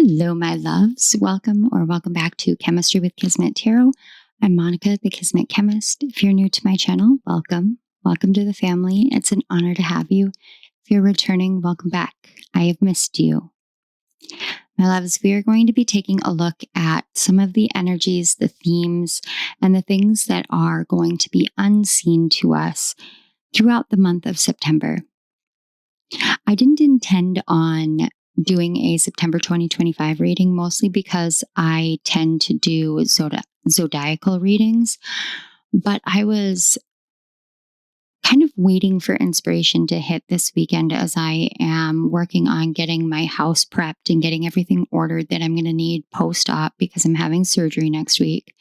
Hello, my loves. Welcome back to Chemistry with Kismet Tarot. I'm Monica, the Kismet Chemist. If you're new to my channel, welcome. Welcome to the family. It's an honor to have you. If you're returning, welcome back. I have missed you. My loves, we are going to be taking a look at some of the energies, the themes, and the things that are going to be unseen to us throughout the month of September. I didn't intend on doing a September 2025 reading, mostly because I tend to do zodiacal readings, but I was kind of waiting for inspiration to hit this weekend as I am working on getting my house prepped and getting everything ordered that I'm going to need post-op because I'm having surgery next week.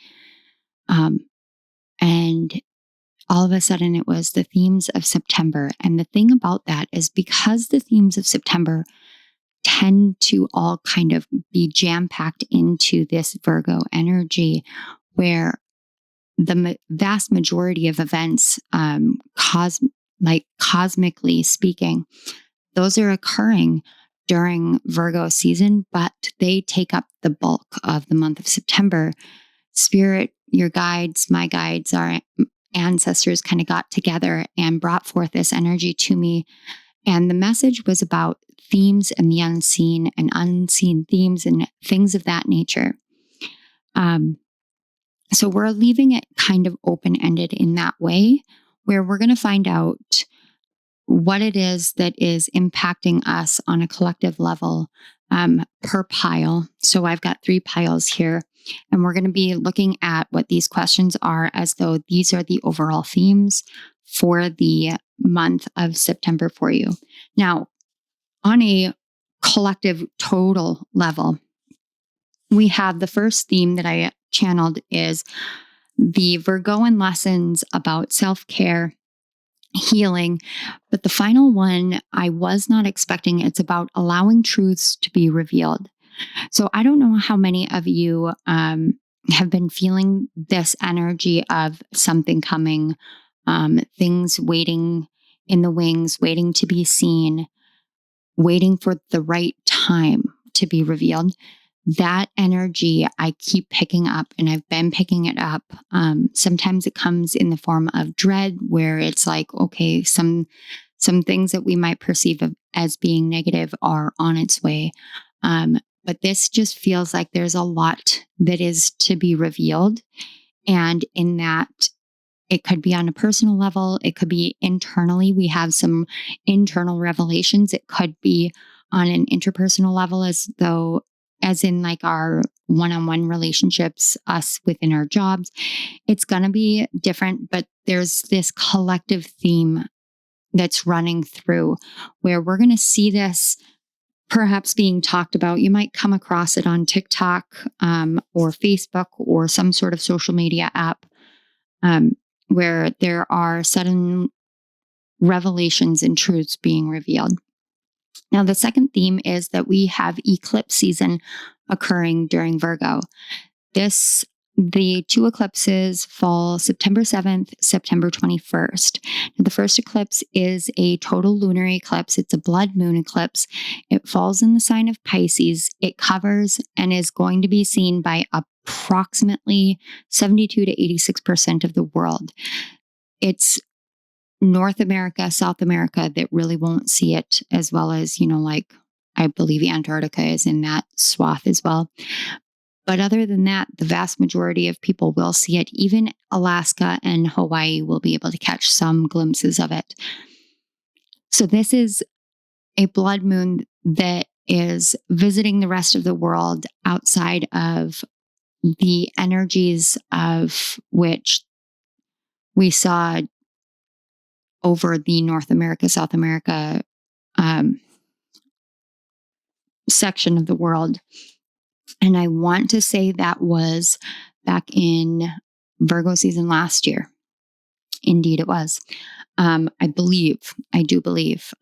And all of a sudden it was the themes of September. And the thing about that is because the themes of September tend to all kind of be jam-packed into this Virgo energy where the vast majority of events, cosmically speaking, those are occurring during Virgo season, but they take up the bulk of the month of September. Spirit, your guides, my guides, our ancestors kind of got together and brought forth this energy to me. And the message was about themes and the unseen and unseen themes and things of that nature. So we're leaving it kind of open-ended in that way, where we're going to find out what it is that is impacting us on a collective level per pile. So I've got 3 piles here, and we're going to be looking at what these questions are as though these are the overall themes for the month of September for you. Now, on a collective total level, we have the first theme that I channeled is the Virgoan lessons about self-care, healing. But the final one, I was not expecting. It's about allowing truths to be revealed. So I don't know how many of you have been feeling this energy of something coming, things waiting in the wings, waiting to be seen, waiting for the right time to be revealed. That energy I keep picking up, and I've been picking it up. Sometimes it comes in the form of dread, where it's like, okay, some things that we might perceive as being negative are on its way. But this just feels like there's a lot that is to be revealed. And in that, it could be on a personal level. It could be internally. We have some internal revelations. It could be on an interpersonal level, as in like our one-on-one relationships, us within our jobs. It's going to be different, but there's this collective theme that's running through where we're going to see this perhaps being talked about. You might come across it on TikTok or Facebook or some sort of social media app where there are sudden revelations and truths being revealed. Now, the second theme is that we have eclipse season occurring during Virgo. The 2 eclipses fall September 7th, September 21st. Now, the first eclipse is a total lunar eclipse. It's a blood moon eclipse. It falls in the sign of Pisces. It covers and is going to be seen by approximately 72 to 86% of the world. It's North America, South America that really won't see it, as well as, like I believe Antarctica is in that swath as well. But other than that, the vast majority of people will see it. Even Alaska and Hawaii will be able to catch some glimpses of it. So this is a blood moon that is visiting the rest of the world outside of the energies of which we saw over the North America, South America section of the world. And I want to say that was back in Virgo season last year. Indeed, it was. I do believe.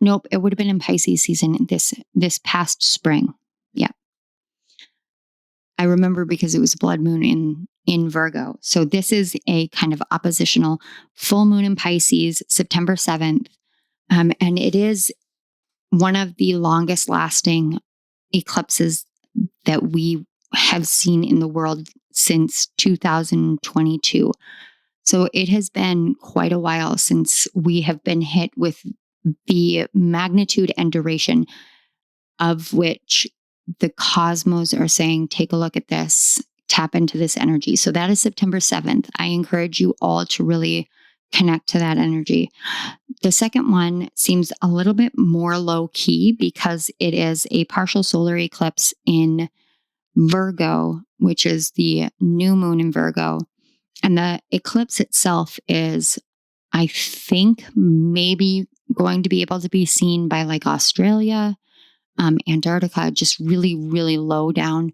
Nope, it would have been in Pisces season this past spring. Yeah. I remember because it was blood moon in Virgo. So this is a kind of oppositional full moon in Pisces, September 7th. And it is one of the longest lasting eclipses that we have seen in the world since 2022. So it has been quite a while since we have been hit with the magnitude and duration of which the cosmos are saying, take a look at this, tap into this energy. So that is September 7th. I encourage you all to really connect to that energy. The second one seems a little bit more low key because it is a partial solar eclipse in Virgo, which is the new moon in Virgo. And the eclipse itself is, I think, maybe going to be able to be seen by like Australia, Antarctica, just really, really low down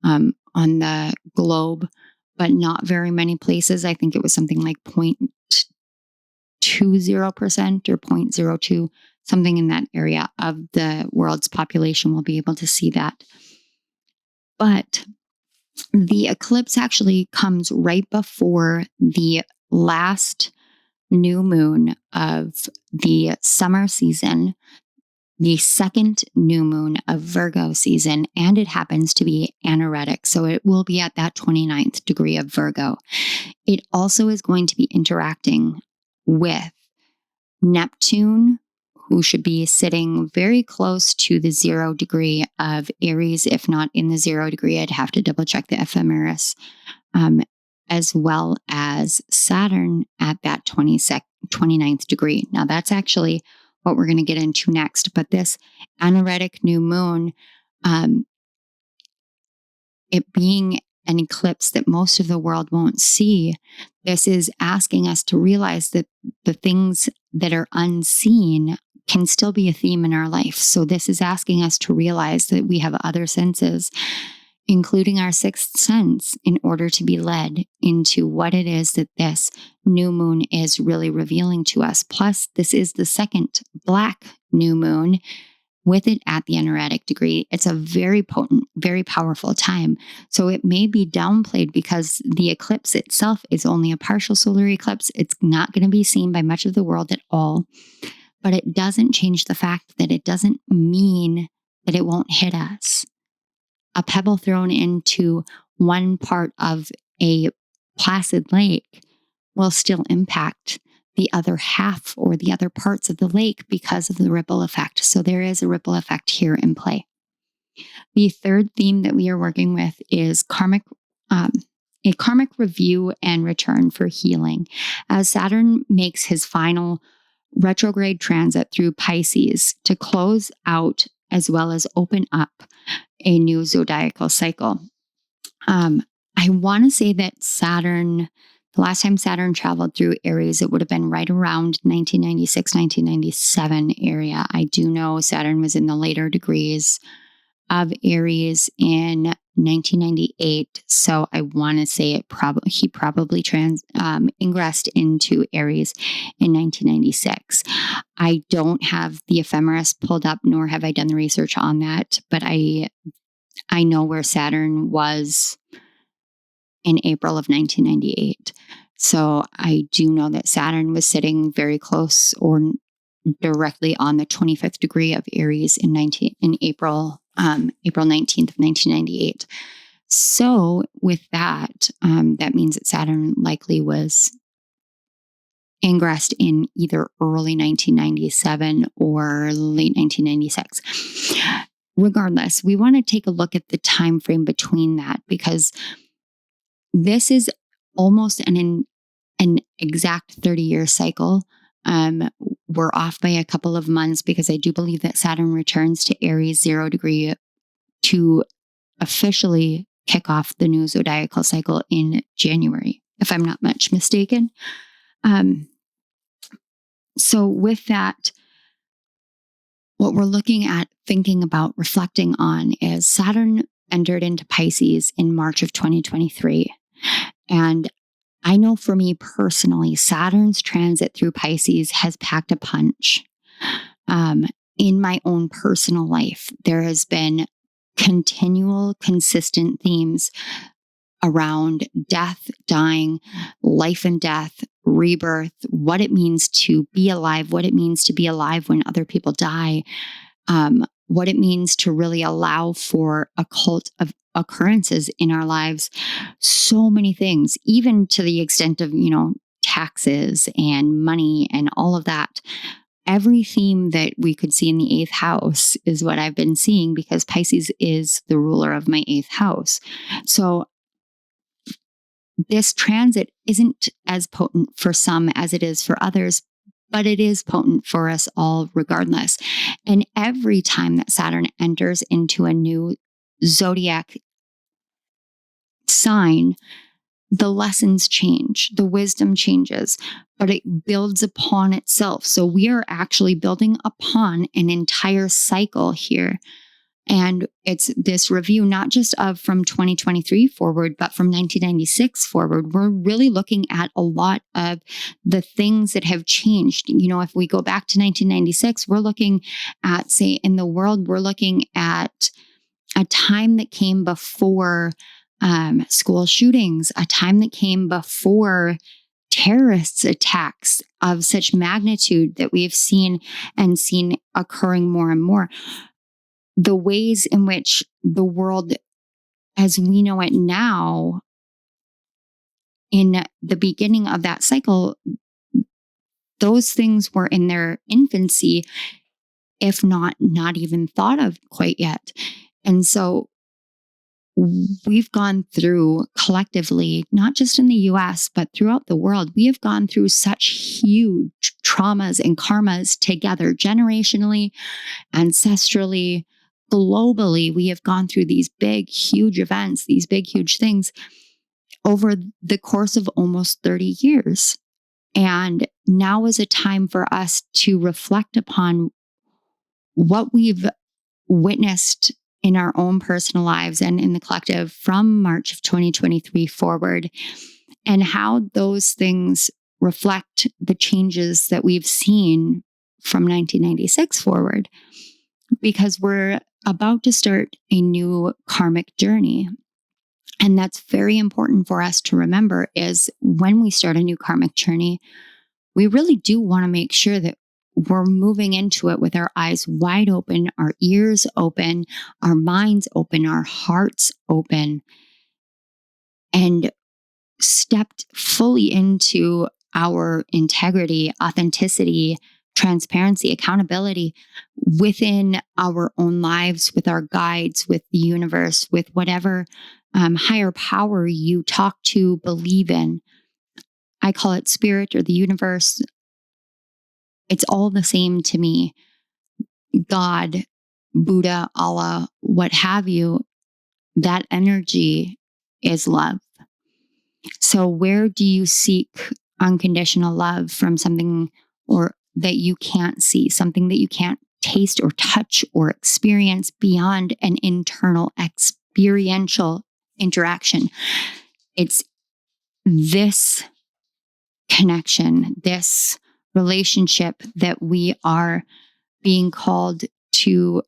on the globe, but not very many places. I think it was something like 0.20% or 0.02, something in that area of the world's population will be able to see that. But the eclipse actually comes right before the last new moon of the summer season, the second new moon of Virgo season, and it happens to be anaretic. So it will be at that 29th degree of Virgo. It also is going to be interacting with Neptune, who should be sitting very close to the 0 degree of Aries, if not in the 0 degree. I'd have to double check the ephemeris, as well as Saturn at that 29th degree. Now, that's actually what we're going to get into next. But this anaretic new moon, it being an eclipse that most of the world won't see, this is asking us to realize that the things that are unseen can still be a theme in our life. So this is asking us to realize that we have other senses, including our sixth sense, in order to be led into what it is that this new moon is really revealing to us. Plus, this is the second black new moon with it at the anaretic degree. It's a very potent, very powerful time. So it may be downplayed because the eclipse itself is only a partial solar eclipse. It's not going to be seen by much of the world at all. But it doesn't change the fact that it doesn't mean that it won't hit us. A pebble thrown into one part of a placid lake will still impact the other half or the other parts of the lake because of the ripple effect. So there is a ripple effect here in play. The third theme that we are working with is a karmic review and return for healing. As Saturn makes his final retrograde transit through Pisces to close out as well as open up a new zodiacal cycle. I want to say that Saturn, the last time Saturn traveled through Aries, it would have been right around 1996, 1997 area. I do know Saturn was in the later degrees of Aries in 1998. So I want to say he probably ingressed into Aries in 1996. I don't have the ephemeris pulled up, nor have I done the research on that, but I know where Saturn was in April of 1998. So I do know that Saturn was sitting very close or directly on the 25th degree of Aries in April 19th of 1998. So with that, that means that Saturn likely was ingressed in either early 1997 or late 1996. Regardless, we want to take a look at the time frame between that, because this is almost an exact 30-year cycle. We're off by a couple of months because I do believe that Saturn returns to Aries 0 degree to officially kick off the new zodiacal cycle in January, if I'm not much mistaken. So with that, what we're looking at, thinking about, reflecting on is Saturn entered into Pisces in March of 2023. And I know for me personally, Saturn's transit through Pisces has packed a punch. In my own personal life, there has been continual, consistent themes around death, dying, life and death, rebirth, what it means to be alive, what it means to be alive when other people die, what it means to really allow for occult of occurrences in our lives. So many things, even to the extent of, taxes and money and all of that. Every theme that we could see in the eighth house is what I've been seeing, because Pisces is the ruler of my eighth house. So this transit isn't as potent for some as it is for others, but it is potent for us all regardless. And every time that Saturn enters into a new zodiac sign, the lessons change, the wisdom changes, but it builds upon itself. So we are actually building upon an entire cycle here. And it's this review, not just of from 2023 forward, but from 1996 forward. We're really looking at a lot of the things that have changed. If we go back to 1996, we're looking at, say, in the world, we're looking at a time that came before school shootings, a time that came before terrorist attacks of such magnitude that we've seen occurring more and more. The ways in which the world as we know it now, in the beginning of that cycle, those things were in their infancy, if not even thought of quite yet. And so we've gone through collectively, not just in the US, but throughout the world, we have gone through such huge traumas and karmas together, generationally, ancestrally, globally. We have gone through these big, huge events, these big, huge things over the course of almost 30 years. And now is a time for us to reflect upon what we've witnessed in our own personal lives and in the collective from March of 2023 forward, and how those things reflect the changes that we've seen from 1996 forward, because we're about to start a new karmic journey. And that's very important for us to remember, is when we start a new karmic journey, we really do want to make sure that we're moving into it with our eyes wide open, our ears open, our minds open, our hearts open, and stepped fully into our integrity, authenticity, transparency, accountability within our own lives, with our guides, with the universe, with whatever higher power you talk to, believe in. I call it spirit or the universe. It's all the same to me. God, Buddha, Allah, what have you, that energy is love. So where do you seek unconditional love from something or that you can't see, something that you can't taste or touch or experience beyond an internal experiential interaction? It's this connection, this relationship that we are being called to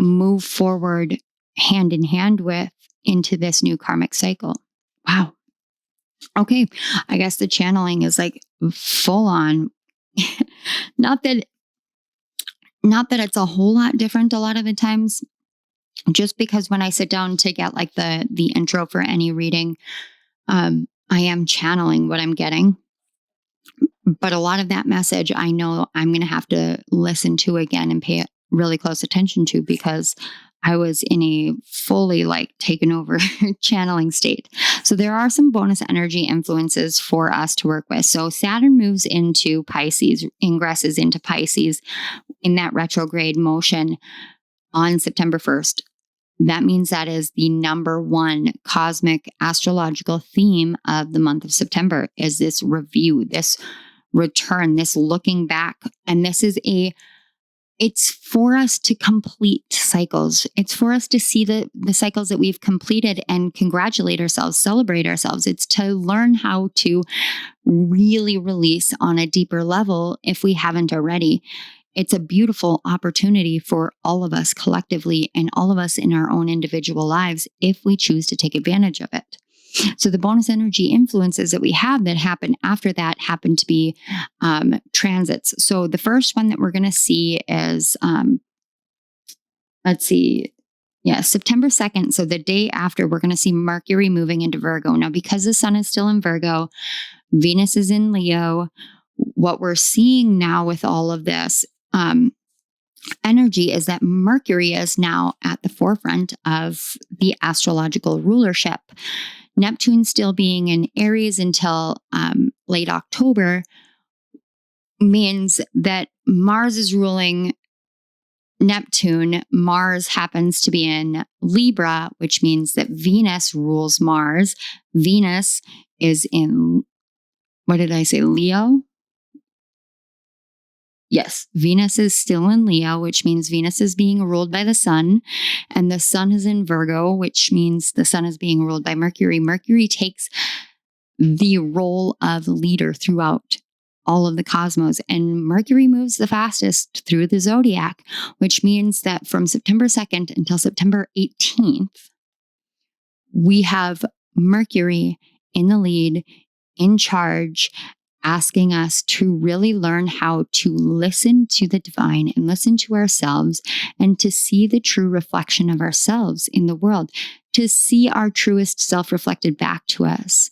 move forward hand in hand with into this new karmic cycle. Wow. Okay. I guess the channeling is like full on. Not that it's a whole lot different a lot of the times, just because when I sit down to get like the intro for any reading, I am channeling what I'm getting. But a lot of that message, I know I'm going to have to listen to again and pay really close attention to, because I was in a fully taken over channeling state. So there are some bonus energy influences for us to work with. So Saturn moves into Pisces, ingresses into Pisces in that retrograde motion on September 1st. That means that is the number one cosmic astrological theme of the month of September, is this review, this return, this looking back. And this is it's for us to complete cycles. It's for us to see the cycles that we've completed and congratulate ourselves, celebrate ourselves. It's to learn how to really release on a deeper level if we haven't already. It's a beautiful opportunity for all of us collectively and all of us in our own individual lives if we choose to take advantage of it. So the bonus energy influences that we have that happen after that happen to be transits. So the first one that we're going to see is let's see. Yeah, September 2nd. So the day after, we're going to see Mercury moving into Virgo. Now, because the sun is still in Virgo, Venus is in Leo. What we're seeing now with all of this energy is that Mercury is now at the forefront of the astrological rulership. Neptune still being in Aries until late October means that Mars is ruling Neptune. Mars happens to be in Libra, which means that Venus rules Mars. Venus is in, what did I say, Leo? Yes, Venus is still in Leo, which means Venus is being ruled by the sun. And the sun is in Virgo, which means the sun is being ruled by Mercury. Mercury takes the role of leader throughout all of the cosmos. And Mercury moves the fastest through the zodiac, which means that from September 2nd until September 18th, we have Mercury in the lead, in charge, asking us to really learn how to listen to the divine and listen to ourselves and to see the true reflection of ourselves in the world, to see our truest self reflected back to us.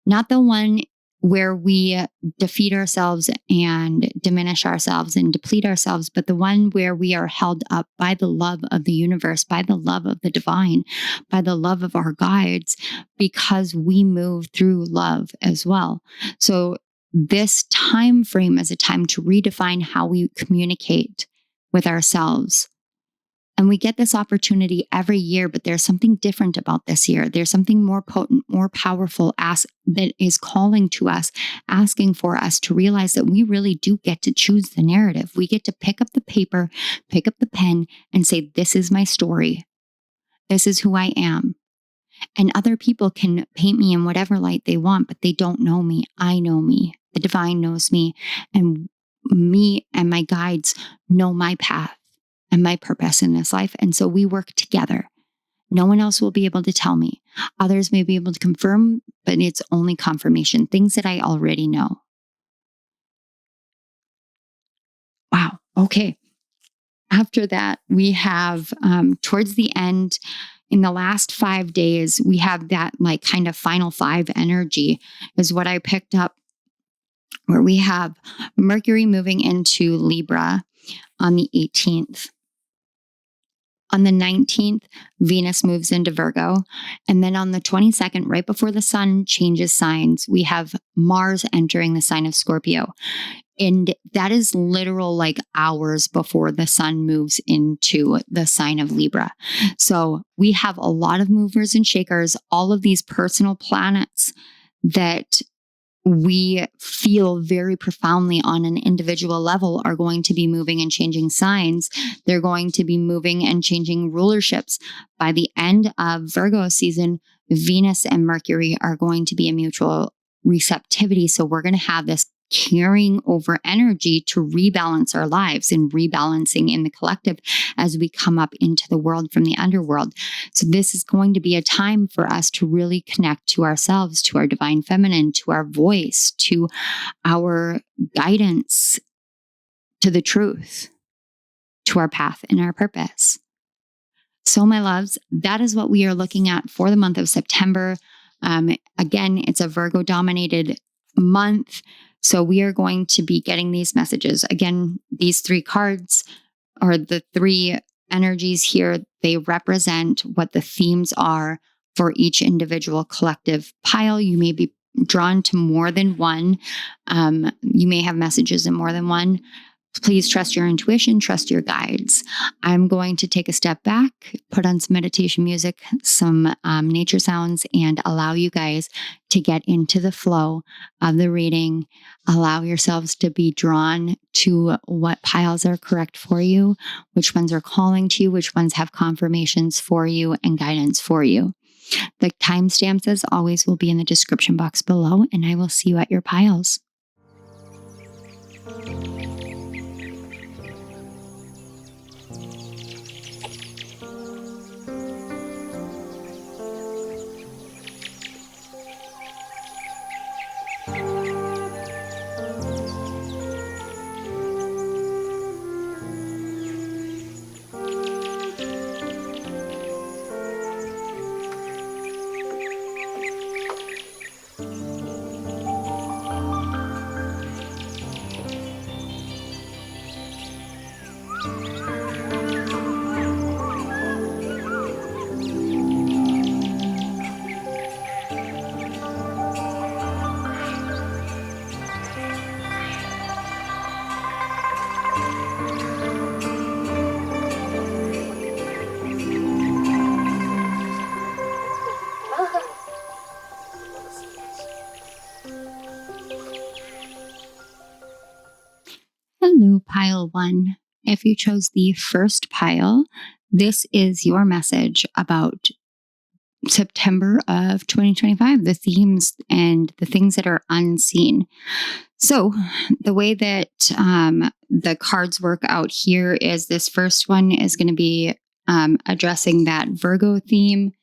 Not the one where we defeat ourselves and diminish ourselves and deplete ourselves, but the one where we are held up by the love of the universe, by the love of the divine, by the love of our guides, because we move through love as well. So this time frame is a time to redefine how we communicate with ourselves. And we get this opportunity every year, but there's something different about this year. There's something more potent, more powerful that is calling to us, asking for us to realize that we really do get to choose the narrative. We get to pick up the paper, pick up the pen, and say, this is my story. This is who I am. And other people can paint me in whatever light they want, but they don't know me. I know me. The divine knows me. And me and my guides know my path and my purpose in this life. And so we work together. No one else will be able to tell me. Others may be able to confirm, but it's only confirmation, things that I already know. Wow. Okay. After that, we have towards the end, in the last 5 days, we have that like kind of final five energy is what I picked up, where we have Mercury moving into Libra on the 18th. On the 19th, Venus moves into Virgo. And then on the 22nd, right before the sun changes signs, we have Mars entering the sign of Scorpio. And that is literal like hours before the sun moves into the sign of Libra. So we have a lot of movers and shakers, all of these personal planets that we feel very profoundly on an individual level are going to be moving and changing signs. They're going to be moving and changing rulerships. By the end of Virgo season, Venus and Mercury are going to be in mutual receptivity. So we're going to have this carrying over energy to rebalance our lives and rebalancing in the collective as we come up into the world from the underworld. So this is going to be a time for us to really connect to ourselves, to our divine feminine, to our voice, to our guidance, to the truth, to our path and our purpose. So my loves, that is what we are looking at for the month of September. Again, it's a Virgo dominated month. So we are going to be getting these messages. Again, these three cards are the three energies here. They represent what the themes are for each individual collective pile. You may be drawn to more than one. You may have messages in more than one. Please trust your intuition, trust your guides. I'm going to take a step back, put on some meditation music, some nature sounds, and allow you guys to get into the flow of the reading. Allow yourselves to be drawn to what piles are correct for you, which ones are calling to you, which ones have confirmations for you and guidance for you. The timestamps, as always, will be in the description box below, and I will see you at your piles. Hello, pile one. If you chose the first pile, this is your message about September of 2025, the themes and the things that are unseen. So, the way that the cards work out here is this first one is going to be addressing that Virgo theme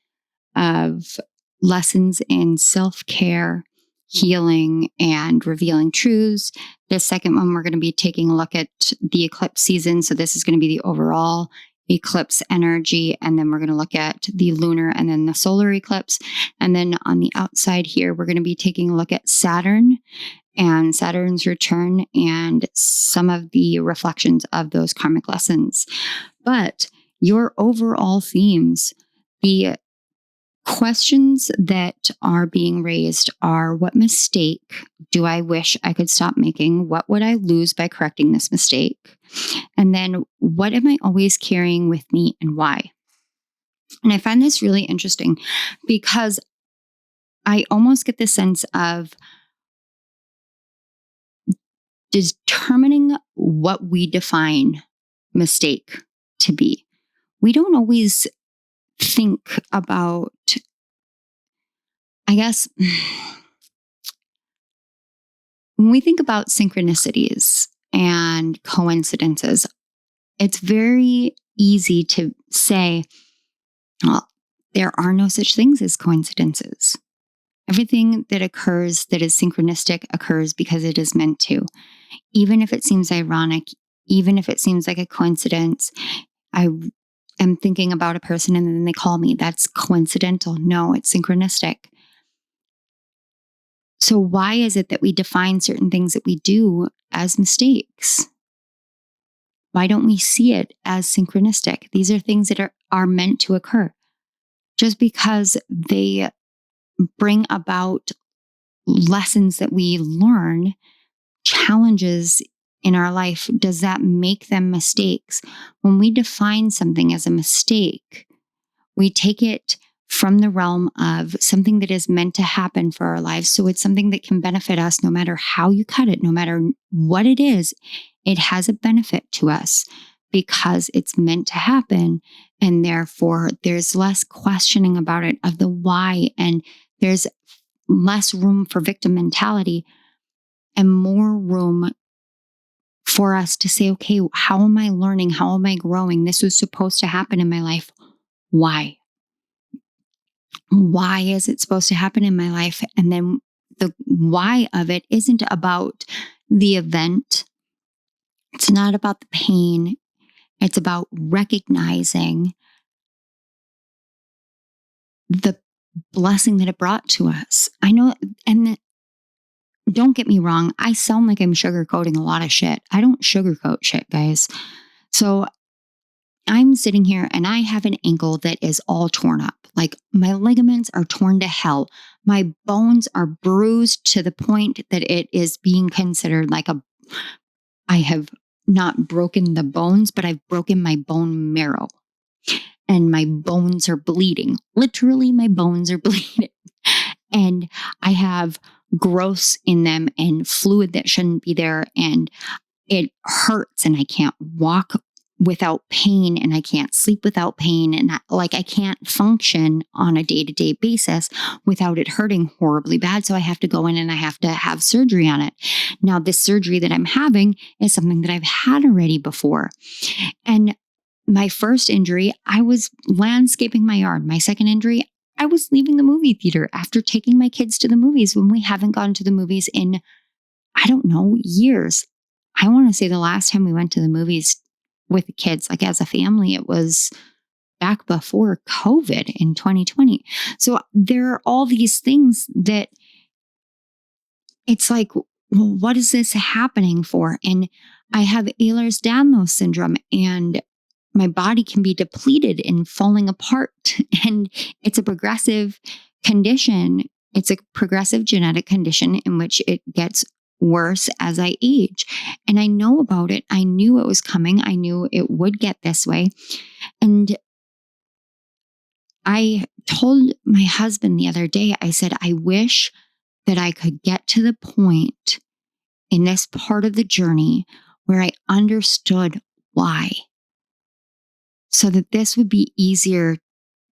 of lessons in self-care, healing, and revealing truths. The second one, we're going to be taking a look at the eclipse season. So this is going to be the overall eclipse energy. And then we're going to look at the lunar and then the solar eclipse. And then on the outside here, we're going to be taking a look at Saturn and Saturn's return and some of the reflections of those karmic lessons. But your overall themes, the questions that are being raised are: what mistake do I wish I could stop making? What would I lose by correcting this mistake? And then what am I always carrying with me and why? And I find this really interesting because I almost get the sense of determining what we define mistake to be. We don't always think about, I guess, when we think about synchronicities and coincidences, it's very easy to say, well, there are no such things as coincidences. Everything that occurs that is synchronistic occurs because it is meant to. Even if it seems ironic, even if it seems like a coincidence, I am thinking about a person and then they call me, that's coincidental. No, it's synchronistic. So why is it that we define certain things that we do as mistakes? Why don't we see it as synchronistic? These are things that are meant to occur. Just because they bring about lessons that we learn, challenges in our life, does that make them mistakes? When we define something as a mistake, we take it from the realm of something that is meant to happen for our lives. So it's something that can benefit us no matter how you cut it, no matter what it is. It has a benefit to us because it's meant to happen. And therefore, there's less questioning about it of the why. And there's less room for victim mentality and more room for us to say, okay, how am I learning? How am I growing? This was supposed to happen in my life. Why? Why is it supposed to happen in my life? And then the why of it isn't about the event. It's not about the pain. It's about recognizing the blessing that it brought to us. I know, and don't get me wrong, I sound like I'm sugarcoating a lot of shit. I don't sugarcoat shit, guys. So I'm sitting here and I have an ankle that is all torn up. Like my ligaments are torn to hell. My bones are bruised to the point that it is being considered like I have not broken the bones, but I've broken my bone marrow. And my bones are bleeding. Literally, my bones are bleeding. And I have growths in them and fluid that shouldn't be there. And it hurts and I can't walk without pain and I can't sleep without pain. And I can't function on a day-to-day basis without it hurting horribly bad. So I have to go in and I have to have surgery on it. Now, this surgery that I'm having is something that I've had already before. And my first injury, I was landscaping my yard. My second injury, I was leaving the movie theater after taking my kids to the movies when we haven't gone to the movies in, I don't know, years. I want to say the last time we went to the movies with the kids, like as a family, it was back before COVID in 2020. So there are all these things that it's like, well, what is this happening for? And I have Ehlers-Danlos syndrome and my body can be depleted and falling apart. And it's a progressive condition. It's a progressive genetic condition in which it gets worse as I age. And I know about it. I knew it was coming. I knew it would get this way. And I told my husband the other day, I said, I wish that I could get to the point in this part of the journey where I understood why, so that this would be easier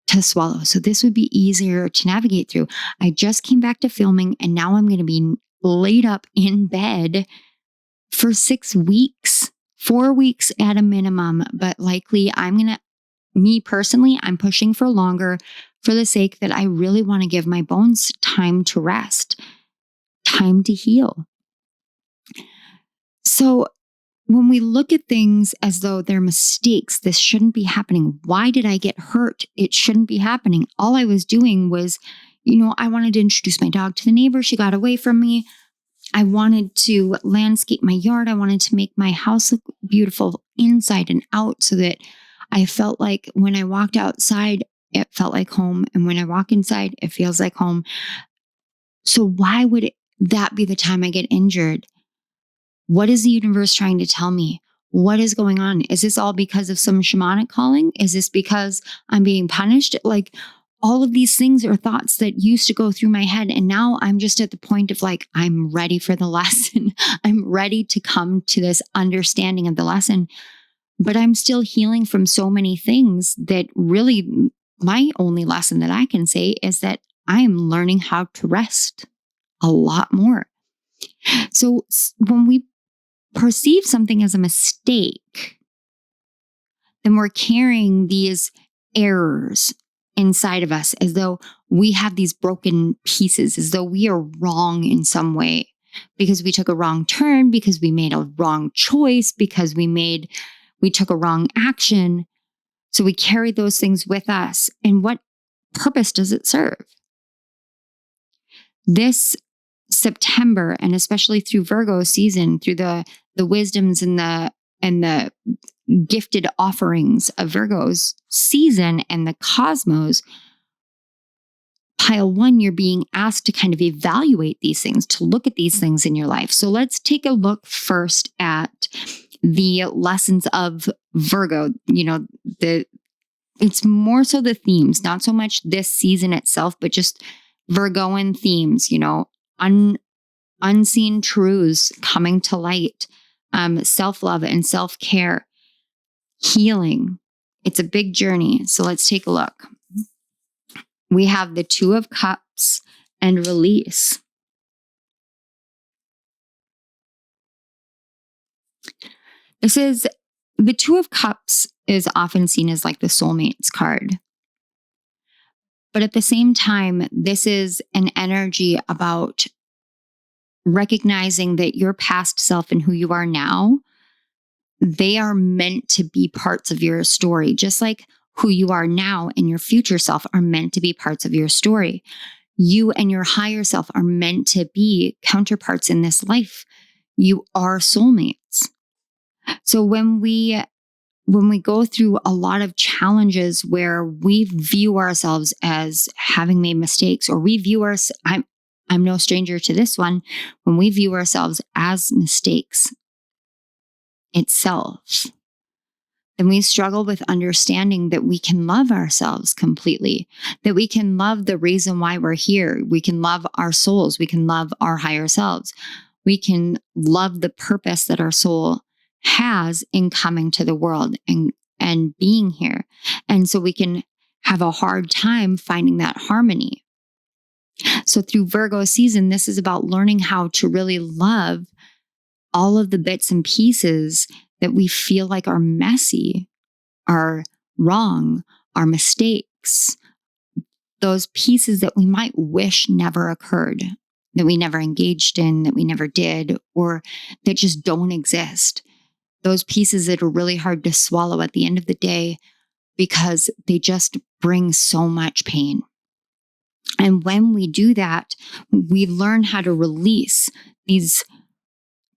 to swallow. So this would be easier to navigate through. I just came back to filming and now I'm going to be laid up in bed for 6 weeks, 4 weeks at a minimum, but likely me personally, I'm pushing for longer for the sake that I really want to give my bones time to rest, time to heal. So when we look at things as though they're mistakes, this shouldn't be happening. Why did I get hurt? It shouldn't be happening. All I was doing was, I wanted to introduce my dog to the neighbor. She got away from me. I wanted to landscape my yard. I wanted to make my house look beautiful inside and out so that I felt like when I walked outside, it felt like home. And when I walk inside, it feels like home. So why would that be the time I get injured? What is the universe trying to tell me? What is going on? Is this all because of some shamanic calling? Is this because I'm being punished? Like, all of these things are thoughts that used to go through my head. And now I'm just at the point of like, I'm ready for the lesson. I'm ready to come to this understanding of the lesson. But I'm still healing from so many things that really my only lesson that I can say is that I am learning how to rest a lot more. So when we perceive something as a mistake, then we're carrying these errors inside of us as though we have these broken pieces, as though we are wrong in some way because we took a wrong turn, because we made a wrong choice, because we took a wrong action. So we carry those things with us. And what purpose does it serve? This September, and especially through Virgo season, through the wisdoms and the gifted offerings of Virgo's season and the cosmos, pile one, you're being asked to kind of evaluate these things, to look at these things in your life. So let's take a look first at the lessons of Virgo. It's more so the themes, not so much this season itself, but just Virgoan themes, unseen truths coming to light, self-love and self-care, healing. It's a big journey. So let's take a look. We have the Two of Cups and release. The Two of Cups is often seen as like the Soulmates card. But at the same time, this is an energy about recognizing that your past self and who you are now, they are meant to be parts of your story, just like who you are now and your future self are meant to be parts of your story. You and your higher self are meant to be counterparts in this life. You are soulmates. So when we go through a lot of challenges where we view ourselves as having made mistakes, or we view I'm no stranger to this one, when we view ourselves as mistakes itself, then we struggle with understanding that we can love ourselves completely, that we can love the reason why we're here. We can love our souls. We can love our higher selves. We can love the purpose that our soul has in coming to the world and being here. And so we can have a hard time finding that harmony. So through Virgo season, this is about learning how to really love all of the bits and pieces that we feel like are messy, are wrong, are mistakes, those pieces that we might wish never occurred, that we never engaged in, that we never did, or that just don't exist. Those pieces that are really hard to swallow at the end of the day because they just bring so much pain. And when we do that, we learn how to release these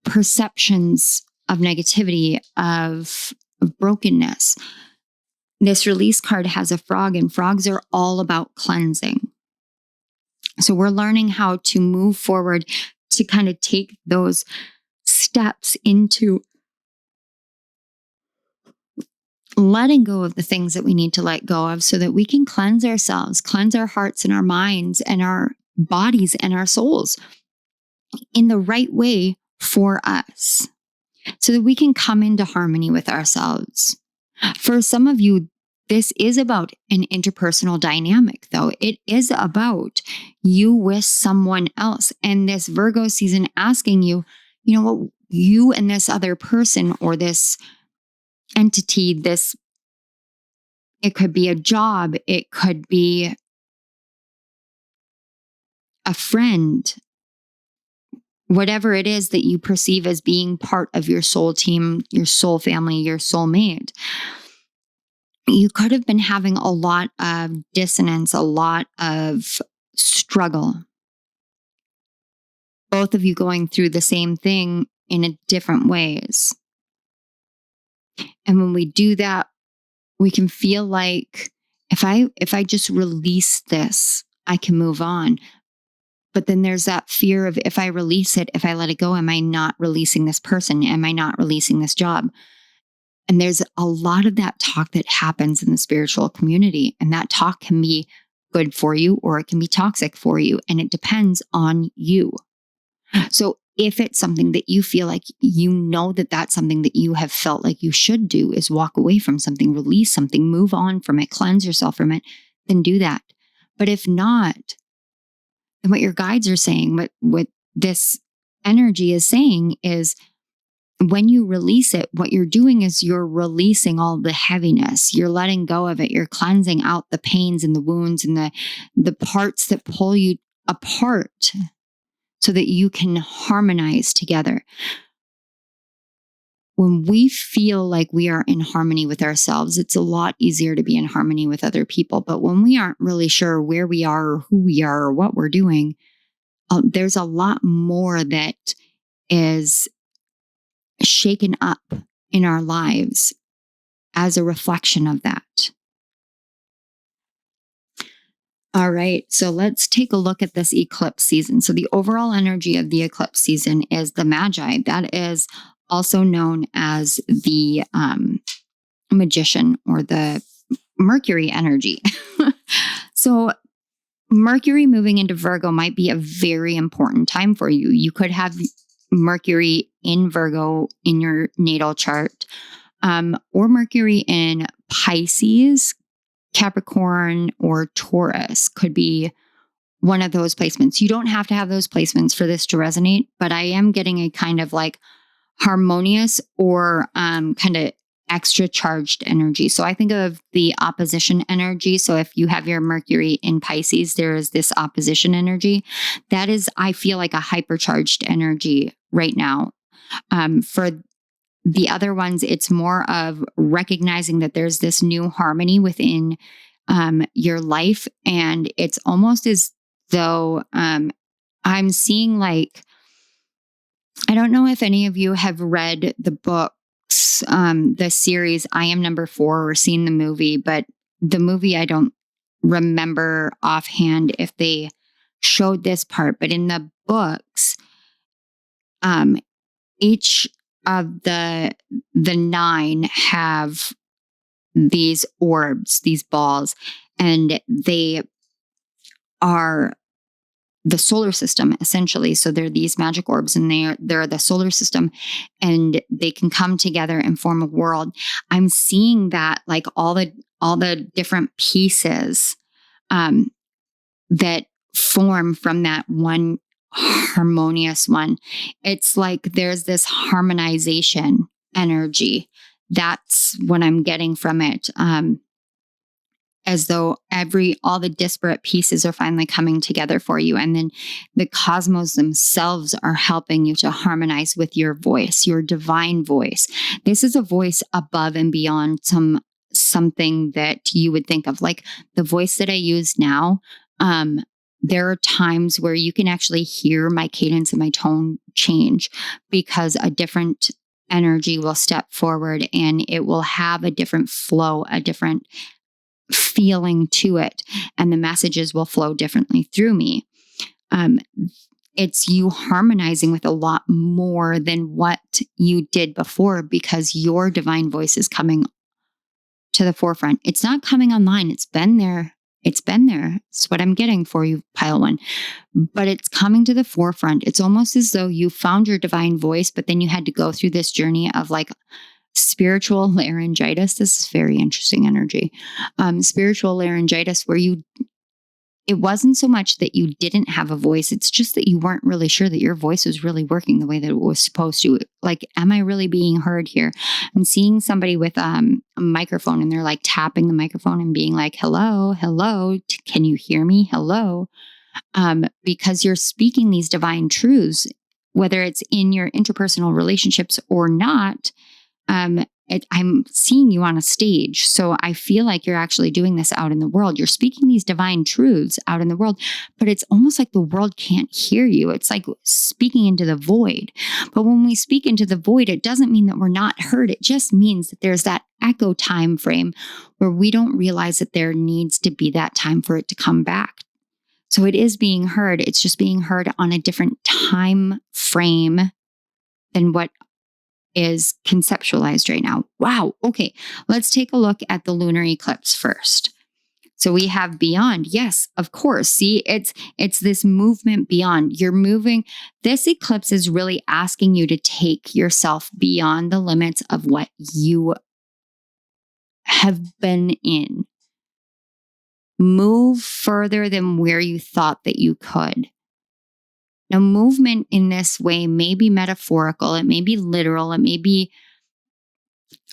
perceptions of negativity, of brokenness. This release card has a frog, and frogs are all about cleansing. So we're learning how to move forward to kind of take those steps into letting go of the things that we need to let go of so that we can cleanse ourselves, cleanse our hearts and our minds and our bodies and our souls in the right way for us so that we can come into harmony with ourselves. For some of you, this is about an interpersonal dynamic, though. It is about you with someone else. And this Virgo season asking you, you know what, you and this other person or this entity, it could be a job, it could be a friend, whatever it is that you perceive as being part of your soul team, your soul family, your soulmate. You could have been having a lot of dissonance, a lot of struggle. Both of you going through the same thing in different ways. And when we do that, we can feel like if I just release this, I can move on. But then there's that fear of if I release it, if I let it go, am I not releasing this person? Am I not releasing this job? And there's a lot of that talk that happens in the spiritual community. And that talk can be good for you or it can be toxic for you. And it depends on you. So if it's something that you feel like you know that that's something that you have felt like you should do is walk away from something, release something, move on from it, cleanse yourself from it, then do that. But if not, then what your guides are saying, what this energy is saying is when you release it, what you're doing is you're releasing all the heaviness. You're letting go of it. You're cleansing out the pains and the wounds and the parts that pull you apart so that you can harmonize together. When we feel like we are in harmony with ourselves, it's a lot easier to be in harmony with other people. But when we aren't really sure where we are or who we are or what we're doing, there's a lot more that is shaken up in our lives as a reflection of that. All right, so let's take a look at this eclipse season. So the overall energy of the eclipse season is the Magi. That is also known as the magician or the Mercury energy. So Mercury moving into Virgo might be a very important time for you. You could have Mercury in Virgo in your natal chart, or Mercury in Pisces, Capricorn, or Taurus could be one of those placements. You don't have to have those placements for this to resonate, but I am getting a kind of like harmonious or kind of extra charged energy. So I think of the opposition energy. So if you have your Mercury in Pisces, there is this opposition energy. That is, I feel like a hypercharged energy right now. For the other ones, it's more of recognizing that there's this new harmony within your life. And it's almost as though I'm seeing like, I don't know if any of you have read the books, the series I Am Number 4 or seen the movie, but the movie, I don't remember offhand if they showed this part, but in the books, each of the 9 have these orbs, these balls, and they are the solar system essentially. So they're these magic orbs and they're the solar system and they can come together and form a world. I'm seeing that like all the different pieces that form from that one harmonious one. It's like there's this harmonization energy. That's what I'm getting from it. As though all the disparate pieces are finally coming together for you. And then the cosmos themselves are helping you to harmonize with your voice, your divine voice. This is a voice above and beyond something that you would think of. Like the voice that I use now, there are times where you can actually hear my cadence and my tone change because a different energy will step forward and it will have a different flow, a different feeling to it, and the messages will flow differently through me. It's you harmonizing with a lot more than what you did before because your divine voice is coming to the forefront. It's not coming online. It's been there It's been there. It's what I'm getting for you, pile one. But it's coming to the forefront. It's almost as though you found your divine voice, but then you had to go through this journey of like spiritual laryngitis. This is very interesting energy. Spiritual laryngitis, where it wasn't so much that you didn't have a voice. It's just that you weren't really sure that your voice was really working the way that it was supposed to. Like, am I really being heard here? I'm seeing somebody with a microphone and they're like tapping the microphone and being like, hello, hello, can you hear me? Hello. Because you're speaking these divine truths, whether it's in your interpersonal relationships or not. I'm seeing you on a stage. So I feel like you're actually doing this out in the world. You're speaking these divine truths out in the world, but it's almost like the world can't hear you. It's like speaking into the void. But when we speak into the void, it doesn't mean that we're not heard. It just means that there's that echo time frame where we don't realize that there needs to be that time for it to come back. So it is being heard. It's just being heard on a different time frame than what is conceptualized right now. Wow. Okay. Let's take a look at the lunar eclipse first. So we have beyond. Yes, of course. See, it's this movement beyond. You're moving. This eclipse is really asking you to take yourself beyond the limits of what you have been in. Move further than where you thought that you could. Now, movement in this way may be metaphorical, it may be literal, it may be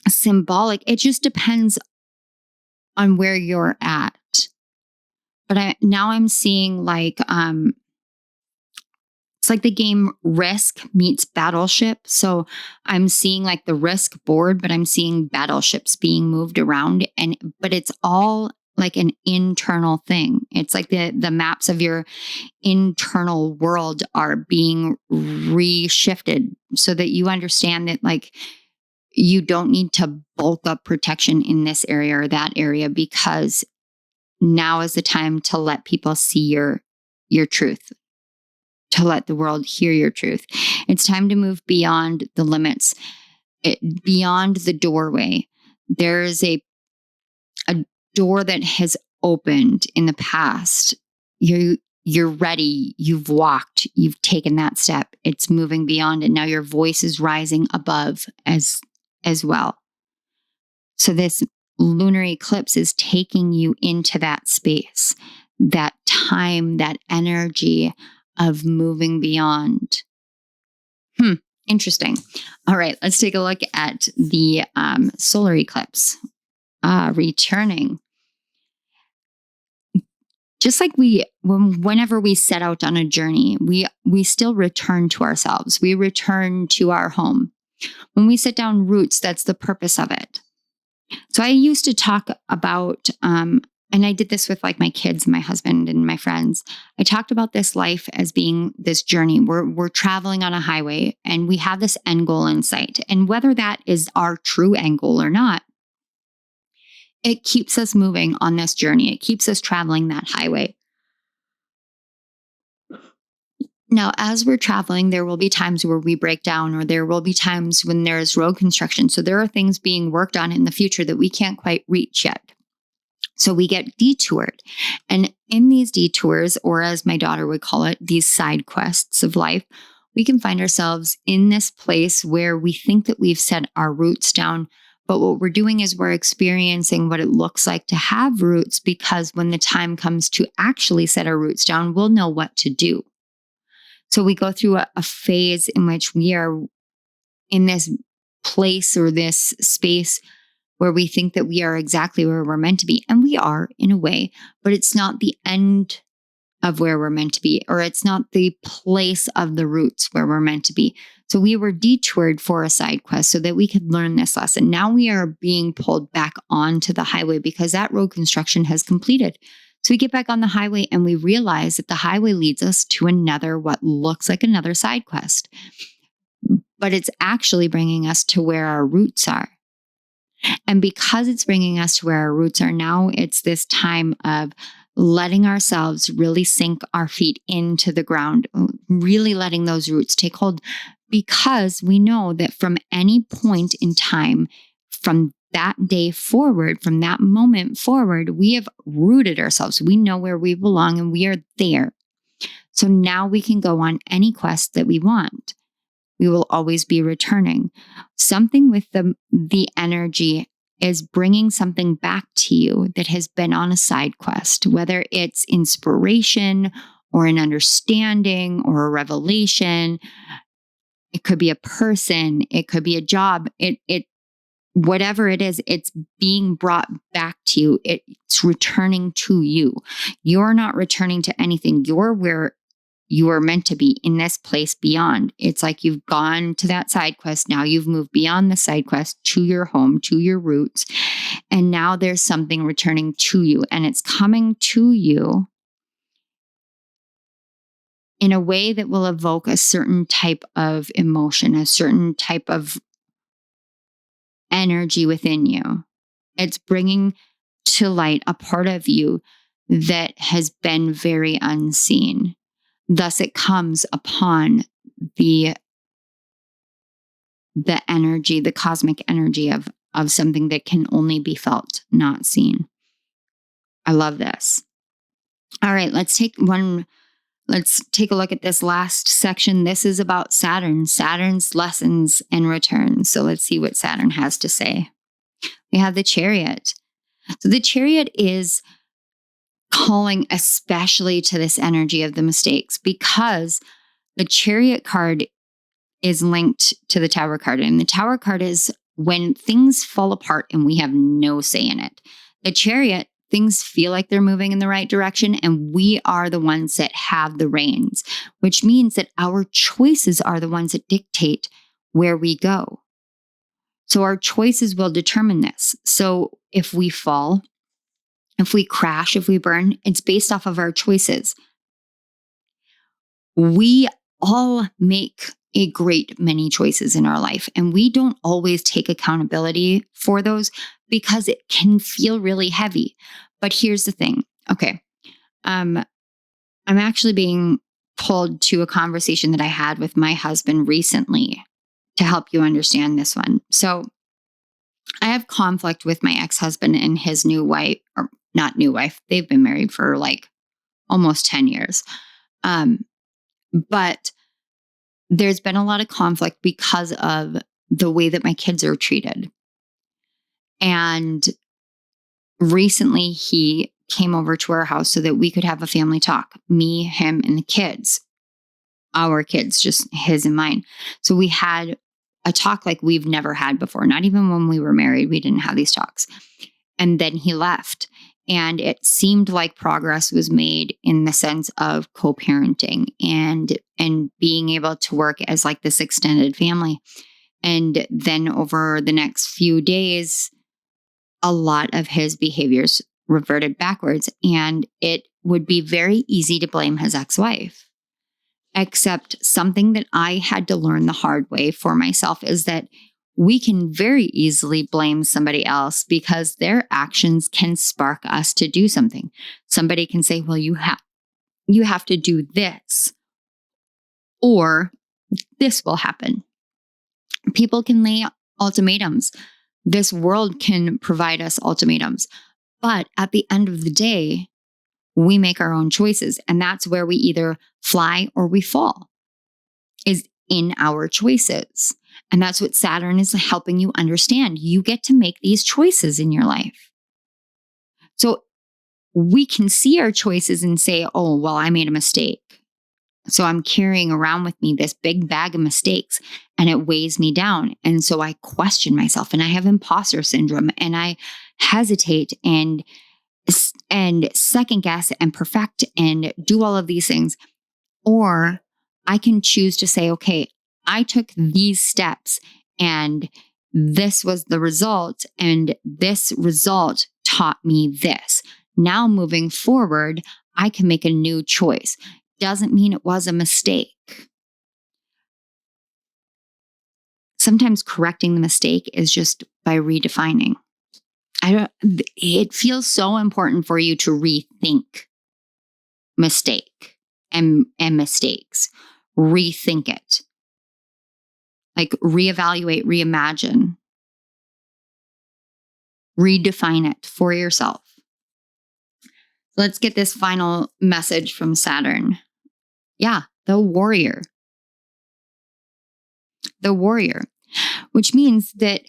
symbolic. It just depends on where you're at. But now I'm seeing like it's like the game Risk meets Battleship. So I'm seeing like the Risk board, but I'm seeing battleships being moved around, but it's all like an internal thing. It's like the maps of your internal world are being reshifted so that you understand that like you don't need to bulk up protection in this area or that area, because now is the time to let people see your truth, to let the world hear your truth. It's time to move beyond the limits, beyond the doorway. There is a door that has opened in the past. You're ready. You've walked. You've taken that step. It's moving beyond, and now your voice is rising above as well. So this lunar eclipse is taking you into that space, that time, that energy of moving beyond. Interesting. All right, let's take a look at the solar eclipse returning. Just like whenever we set out on a journey, we still return to ourselves. We return to our home. When we set down roots, that's the purpose of it. So I used to talk about, and I did this with like my kids, my husband, and my friends. I talked about this life as being this journey. We're traveling on a highway, and we have this end goal in sight. And whether that is our true end goal or not, it keeps us moving on this journey. It keeps us traveling that highway. Now, as we're traveling, there will be times where we break down, or there will be times when there is road construction. So there are things being worked on in the future that we can't quite reach yet. So we get detoured. And in these detours, or as my daughter would call it, these side quests of life, we can find ourselves in this place where we think that we've set our roots down. But what we're doing is we're experiencing what it looks like to have roots, because when the time comes to actually set our roots down, we'll know what to do. So we go through a phase in which we are in this place or this space where we think that we are exactly where we're meant to be. And we are in a way, but it's not the end of where we're meant to be, or it's not the place of the roots where we're meant to be. So we were detoured for a side quest so that we could learn this lesson. Now we are being pulled back onto the highway because that road construction has completed. So we get back on the highway and we realize that the highway leads us to what looks like another side quest. But it's actually bringing us to where our roots are. And because it's bringing us to where our roots are now, it's this time of letting ourselves really sink our feet into the ground, really letting those roots take hold, because we know that from any point in time, from that day forward, from that moment forward, we have rooted ourselves. We know where we belong and we are there. So now we can go on any quest that we want. We will always be returning. Something with the energy is bringing something back to you that has been on a side quest, whether it's inspiration or an understanding or a revelation. It could be a person, it could be a job. Whatever it is, it's being brought back to you. It's returning to you. You're not returning to anything. You're where you are meant to be, in this place beyond. It's like you've gone to that side quest. Now you've moved beyond the side quest to your home, to your roots. And now there's something returning to you, and it's coming to you in a way that will evoke a certain type of emotion, a certain type of energy within you. It's bringing to light a part of you that has been very unseen. Thus, it comes upon the energy, the cosmic energy of something that can only be felt, not seen. I love this. All right, let's take a look at this last section. This is about Saturn's lessons and returns. So let's see what Saturn has to say. We have the Chariot. So the Chariot is calling especially to this energy of the mistakes, because the Chariot card is linked to the Tower card. And the Tower card is when things fall apart and we have no say in it. The Chariot, things feel like they're moving in the right direction, and we are the ones that have the reins, which means that our choices are the ones that dictate where we go. So our choices will determine this. So if we fall, if we crash, if we burn, it's based off of our choices. We all make a great many choices in our life, and we don't always take accountability for those because it can feel really heavy. But here's the thing. Okay. I'm actually being pulled to a conversation that I had with my husband recently to help you understand this one. So I have conflict with my ex-husband and his new wife, or not new wife. They've been married for like almost 10 years. But there's been a lot of conflict because of the way that my kids are treated. And recently he came over to our house so that we could have a family talk, me, him, and the kids, our kids, just his and mine. So we had a talk like we've never had before. Not even when we were married, we didn't have these talks. And then he left. And it seemed like progress was made in the sense of co-parenting and being able to work as like this extended family. And then over the next few days, a lot of his behaviors reverted backwards. And it would be very easy to blame his ex-wife. Except something that I had to learn the hard way for myself is that we can very easily blame somebody else because their actions can spark us to do something. Somebody can say, well, you have to do this, or this will happen. People can lay ultimatums. This world can provide us ultimatums. But at the end of the day, we make our own choices. And that's where we either fly or we fall, is in our choices. And that's what Saturn is helping you understand. You get to make these choices in your life. So we can see our choices and say, oh, well, I made a mistake. So I'm carrying around with me this big bag of mistakes and it weighs me down. And so I question myself and I have imposter syndrome and I hesitate and second guess and perfect and do all of these things. Or I can choose to say, okay, I took these steps and this was the result. And this result taught me this. Now moving forward, I can make a new choice. Doesn't mean it was a mistake. Sometimes correcting the mistake is just by redefining. It feels so important for you to rethink mistake and mistakes. Rethink it. Like reevaluate, reimagine. redefine it for yourself. Let's get this final message from Saturn. Yeah, the warrior. The warrior, which means that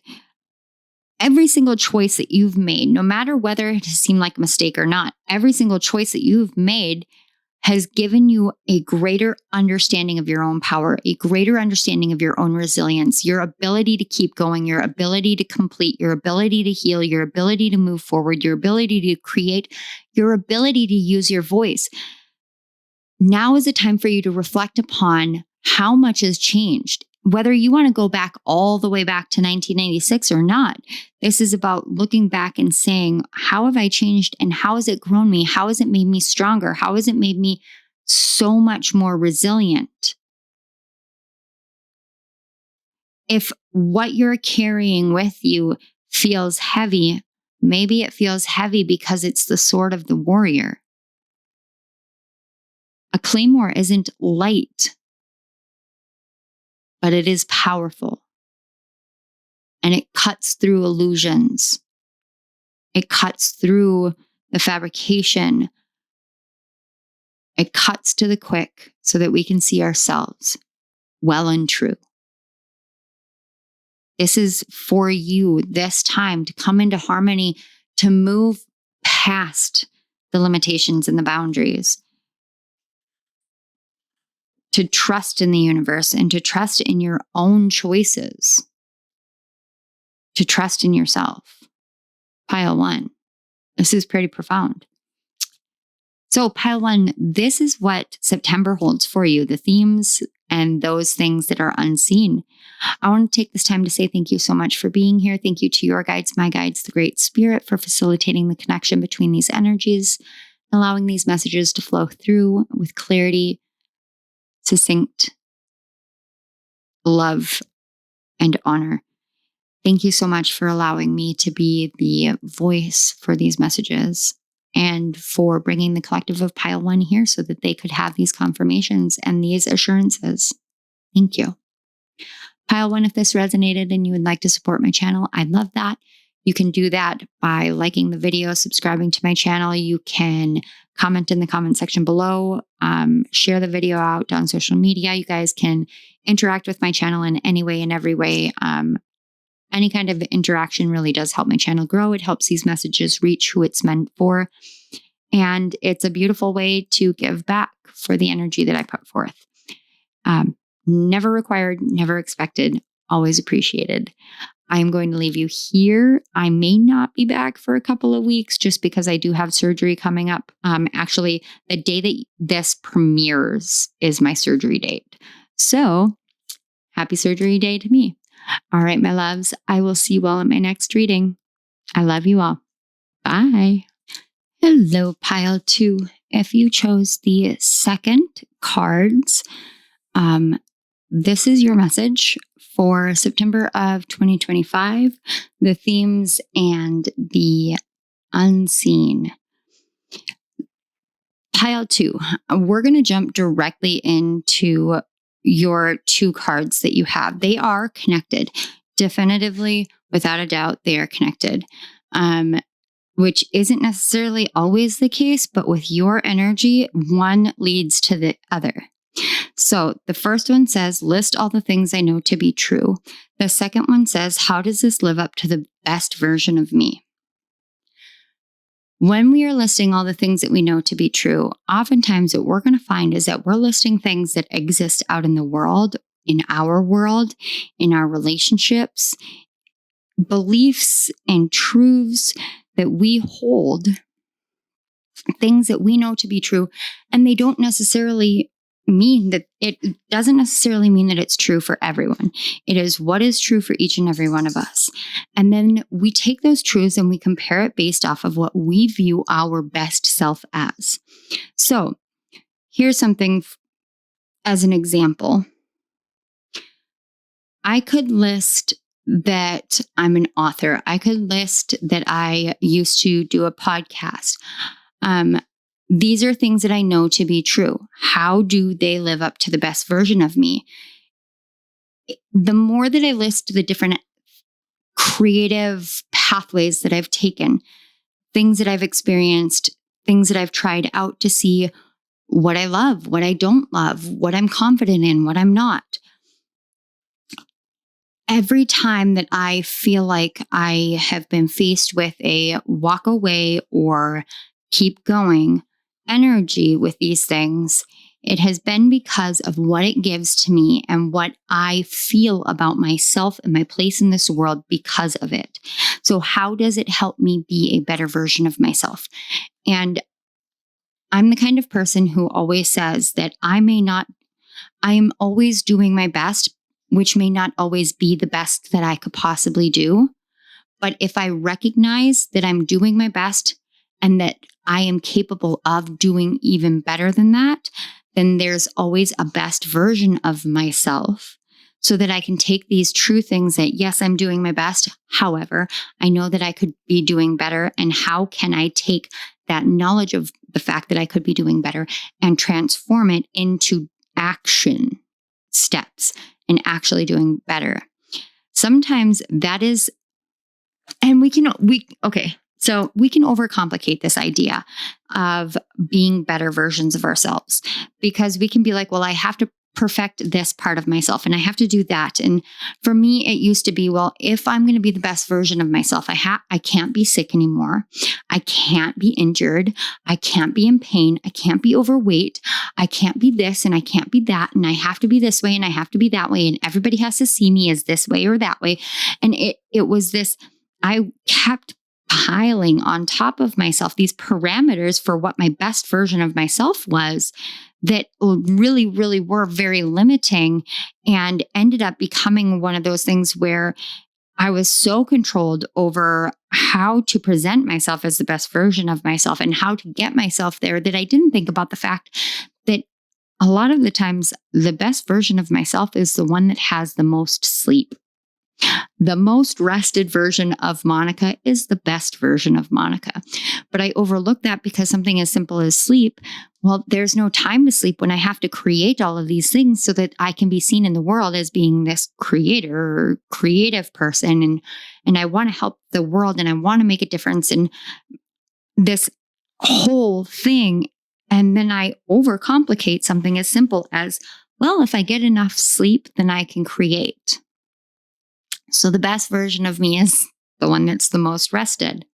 every single choice that you've made, no matter whether it has seemed like a mistake or not, every single choice that you've made has given you a greater understanding of your own power, a greater understanding of your own resilience, your ability to keep going, your ability to complete, your ability to heal, your ability to move forward, your ability to create, your ability to use your voice. Now is a time for you to reflect upon how much has changed. Whether you want to go back all the way back to 1996 or not, this is about looking back and saying, how have I changed and how has it grown me? How has it made me stronger? How has it made me so much more resilient? If what you're carrying with you feels heavy, maybe it feels heavy because it's the sword of the warrior. A claymore isn't light, but it is powerful. And it cuts through illusions. It cuts through the fabrication. It cuts to the quick so that we can see ourselves well and true. This is for you this time to come into harmony, to move past the limitations and the boundaries, to trust in the universe and to trust in your own choices, to trust in yourself. Pile 1. This is pretty profound. So pile 1, this is what September holds for you, the themes and those things that are unseen. I want to take this time to say thank you so much for being here. Thank you to your guides, my guides, the Great Spirit, for facilitating the connection between these energies, allowing these messages to flow through with clarity, succinct love, and honor. Thank you so much for allowing me to be the voice for these messages and for bringing the collective of Pile 1 here so that they could have these confirmations and these assurances. Thank you. Pile 1, if this resonated and you would like to support my channel, I'd love that. You can do that by liking the video, subscribing to my channel. You can comment in the comment section below, share the video out on social media. You guys can interact with my channel in any way and every way. Any kind of interaction really does help my channel grow. It helps these messages reach who it's meant for. And it's a beautiful way to give back for the energy that I put forth. Never required, never expected, always appreciated. I'm going to leave you here. I may not be back for a couple of weeks just because I do have surgery coming up. Actually, the day that this premieres is my surgery date. So happy surgery day to me. All right, my loves, I will see you all in my next reading. I love you all. Bye. Hello, Pile 2. If you chose the second cards, this is your message for September of 2025, the themes and the unseen. Pile 2, we're going to jump directly into your 2 cards that you have. They are connected. Definitively, without a doubt, they are connected. Which isn't necessarily always the case, but with your energy, one leads to the other. So the first one says, list all the things I know to be true. The second one says, how does this live up to the best version of me? When we are listing all the things that we know to be true, oftentimes what we're going to find is that we're listing things that exist out in the world, in our relationships, beliefs and truths that we hold, things that we know to be true, and they don't necessarily mean that it doesn't necessarily mean that it's true for everyone. It is what is true for each and every one of us. And then we take those truths and we compare it based off of what we view our best self as. So here's something as an example. I could list that I'm an author. I could list that I used to do a podcast. These are things that I know to be true. How do they live up to the best version of me? The more that I list the different creative pathways that I've taken, things that I've experienced, things that I've tried out to see what I love, what I don't love, what I'm confident in, what I'm not. Every time that I feel like I have been faced with a walk away or keep going energy with these things, it has been because of what it gives to me and what I feel about myself and my place in this world because of it. So how does it help me be a better version of myself? And I'm the kind of person who always says that I am always doing my best, which may not always be the best that I could possibly do. But if I recognize that I'm doing my best and that I am capable of doing even better than that, then there's always a best version of myself so that I can take these true things that, yes, I'm doing my best. However, I know that I could be doing better. And how can I take that knowledge of the fact that I could be doing better and transform it into action steps and actually doing better? Sometimes that is, and we can overcomplicate this idea of being better versions of ourselves, because we can be like, well, I have to perfect this part of myself and I have to do that. And for me, it used to be, well, if I'm going to be the best version of myself, I can't be sick anymore. I can't be injured. I can't be in pain. I can't be overweight. I can't be this and I can't be that. And I have to be this way and I have to be that way. And everybody has to see me as this way or that way. And it was this, I kept piling on top of myself these parameters for what my best version of myself was that really, really were very limiting, and ended up becoming one of those things where I was so controlled over how to present myself as the best version of myself and how to get myself there that I didn't think about the fact that a lot of the times the best version of myself is the one that has the most sleep. The most rested version of Monica is the best version of Monica. But I overlook that because something as simple as sleep, well, there's no time to sleep when I have to create all of these things so that I can be seen in the world as being this creator or creative person. And I want to help the world and I want to make a difference in this whole thing. And then I overcomplicate something as simple as, well, if I get enough sleep, then I can create. So the best version of me is the one that's the most rested.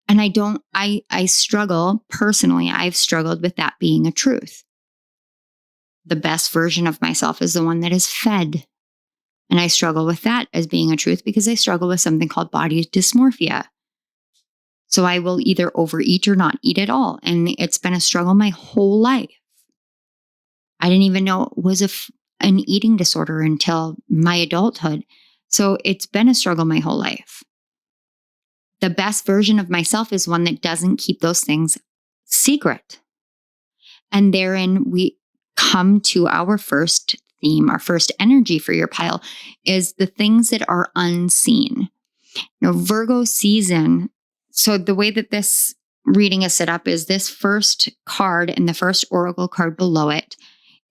And I struggle personally. I've struggled with that being a truth. The best version of myself is the one that is fed. And I struggle with that as being a truth because I struggle with something called body dysmorphia. So I will either overeat or not eat at all. And it's been a struggle my whole life. I didn't even know it was an eating disorder until my adulthood. So it's been a struggle my whole life. The best version of myself is one that doesn't keep those things secret. And therein we come to our first theme, our first energy for your pile is the things that are unseen. Now, Virgo season. So the way that this reading is set up is this first card and the first oracle card below it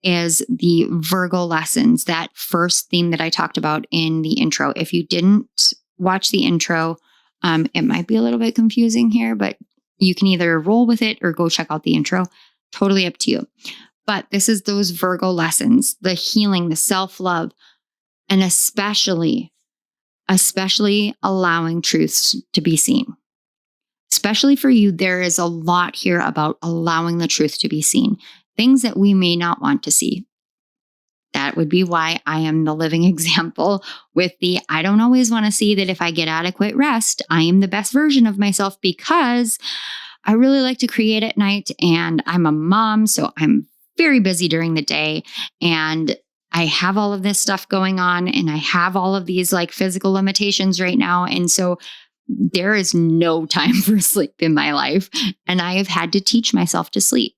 is the Virgo lessons, that first theme that I talked about in the intro. If you didn't watch the intro, it might be a little bit confusing here, but you can either roll with it or go check out the intro. Totally up to you. But this is those Virgo lessons, the healing, the self-love, and especially allowing truths to be seen. Especially for you, there is a lot here about allowing the truth to be seen. Things that we may not want to see. That would be why I am the living example with I don't always want to see that if I get adequate rest, I am the best version of myself, because I really like to create at night and I'm a mom. So I'm very busy during the day and I have all of this stuff going on and I have all of these like physical limitations right now. And so there is no time for sleep in my life. And I have had to teach myself to sleep.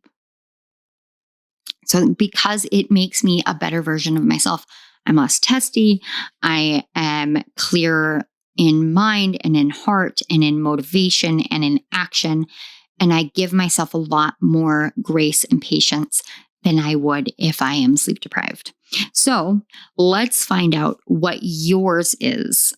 So because it makes me a better version of myself, I'm less testy. I am clearer in mind and in heart and in motivation and in action. And I give myself a lot more grace and patience than I would if I am sleep deprived. So let's find out what yours is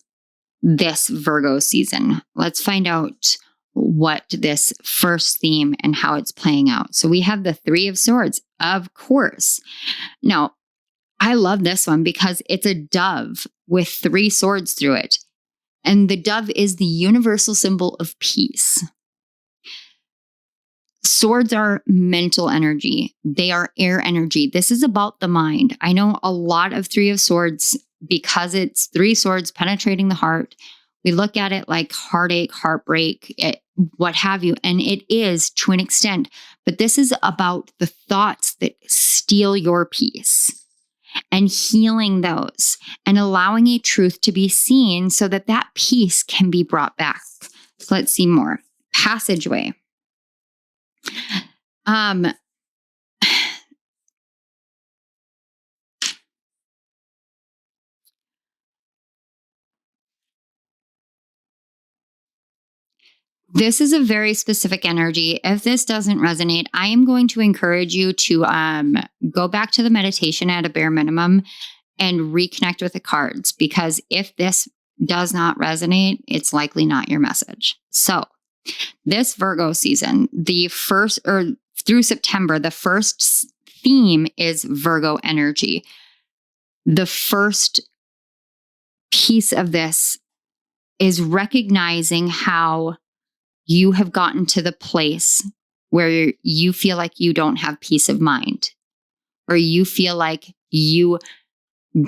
this Virgo season. Let's find out what this first theme and how it's playing out. So we have the Three of Swords, of course. Now, I love this one because it's a dove with 3 swords through it. And the dove is the universal symbol of peace. Swords are mental energy. They are air energy. This is about the mind. I know a lot of Three of Swords, because it's 3 swords penetrating the heart. We look at it like heartache, heartbreak, what have you. And it is to an extent, but this is about the thoughts that steal your peace and healing those and allowing a truth to be seen so that that peace can be brought back. So let's see more. Passageway. This is a very specific energy. If this doesn't resonate, I am going to encourage you to go back to the meditation at a bare minimum and reconnect with the cards, because if this does not resonate, it's likely not your message. So this Virgo season, the first, or through September, the first theme is Virgo energy. The first piece of this is recognizing how you have gotten to the place where you feel like you don't have peace of mind, or you feel like you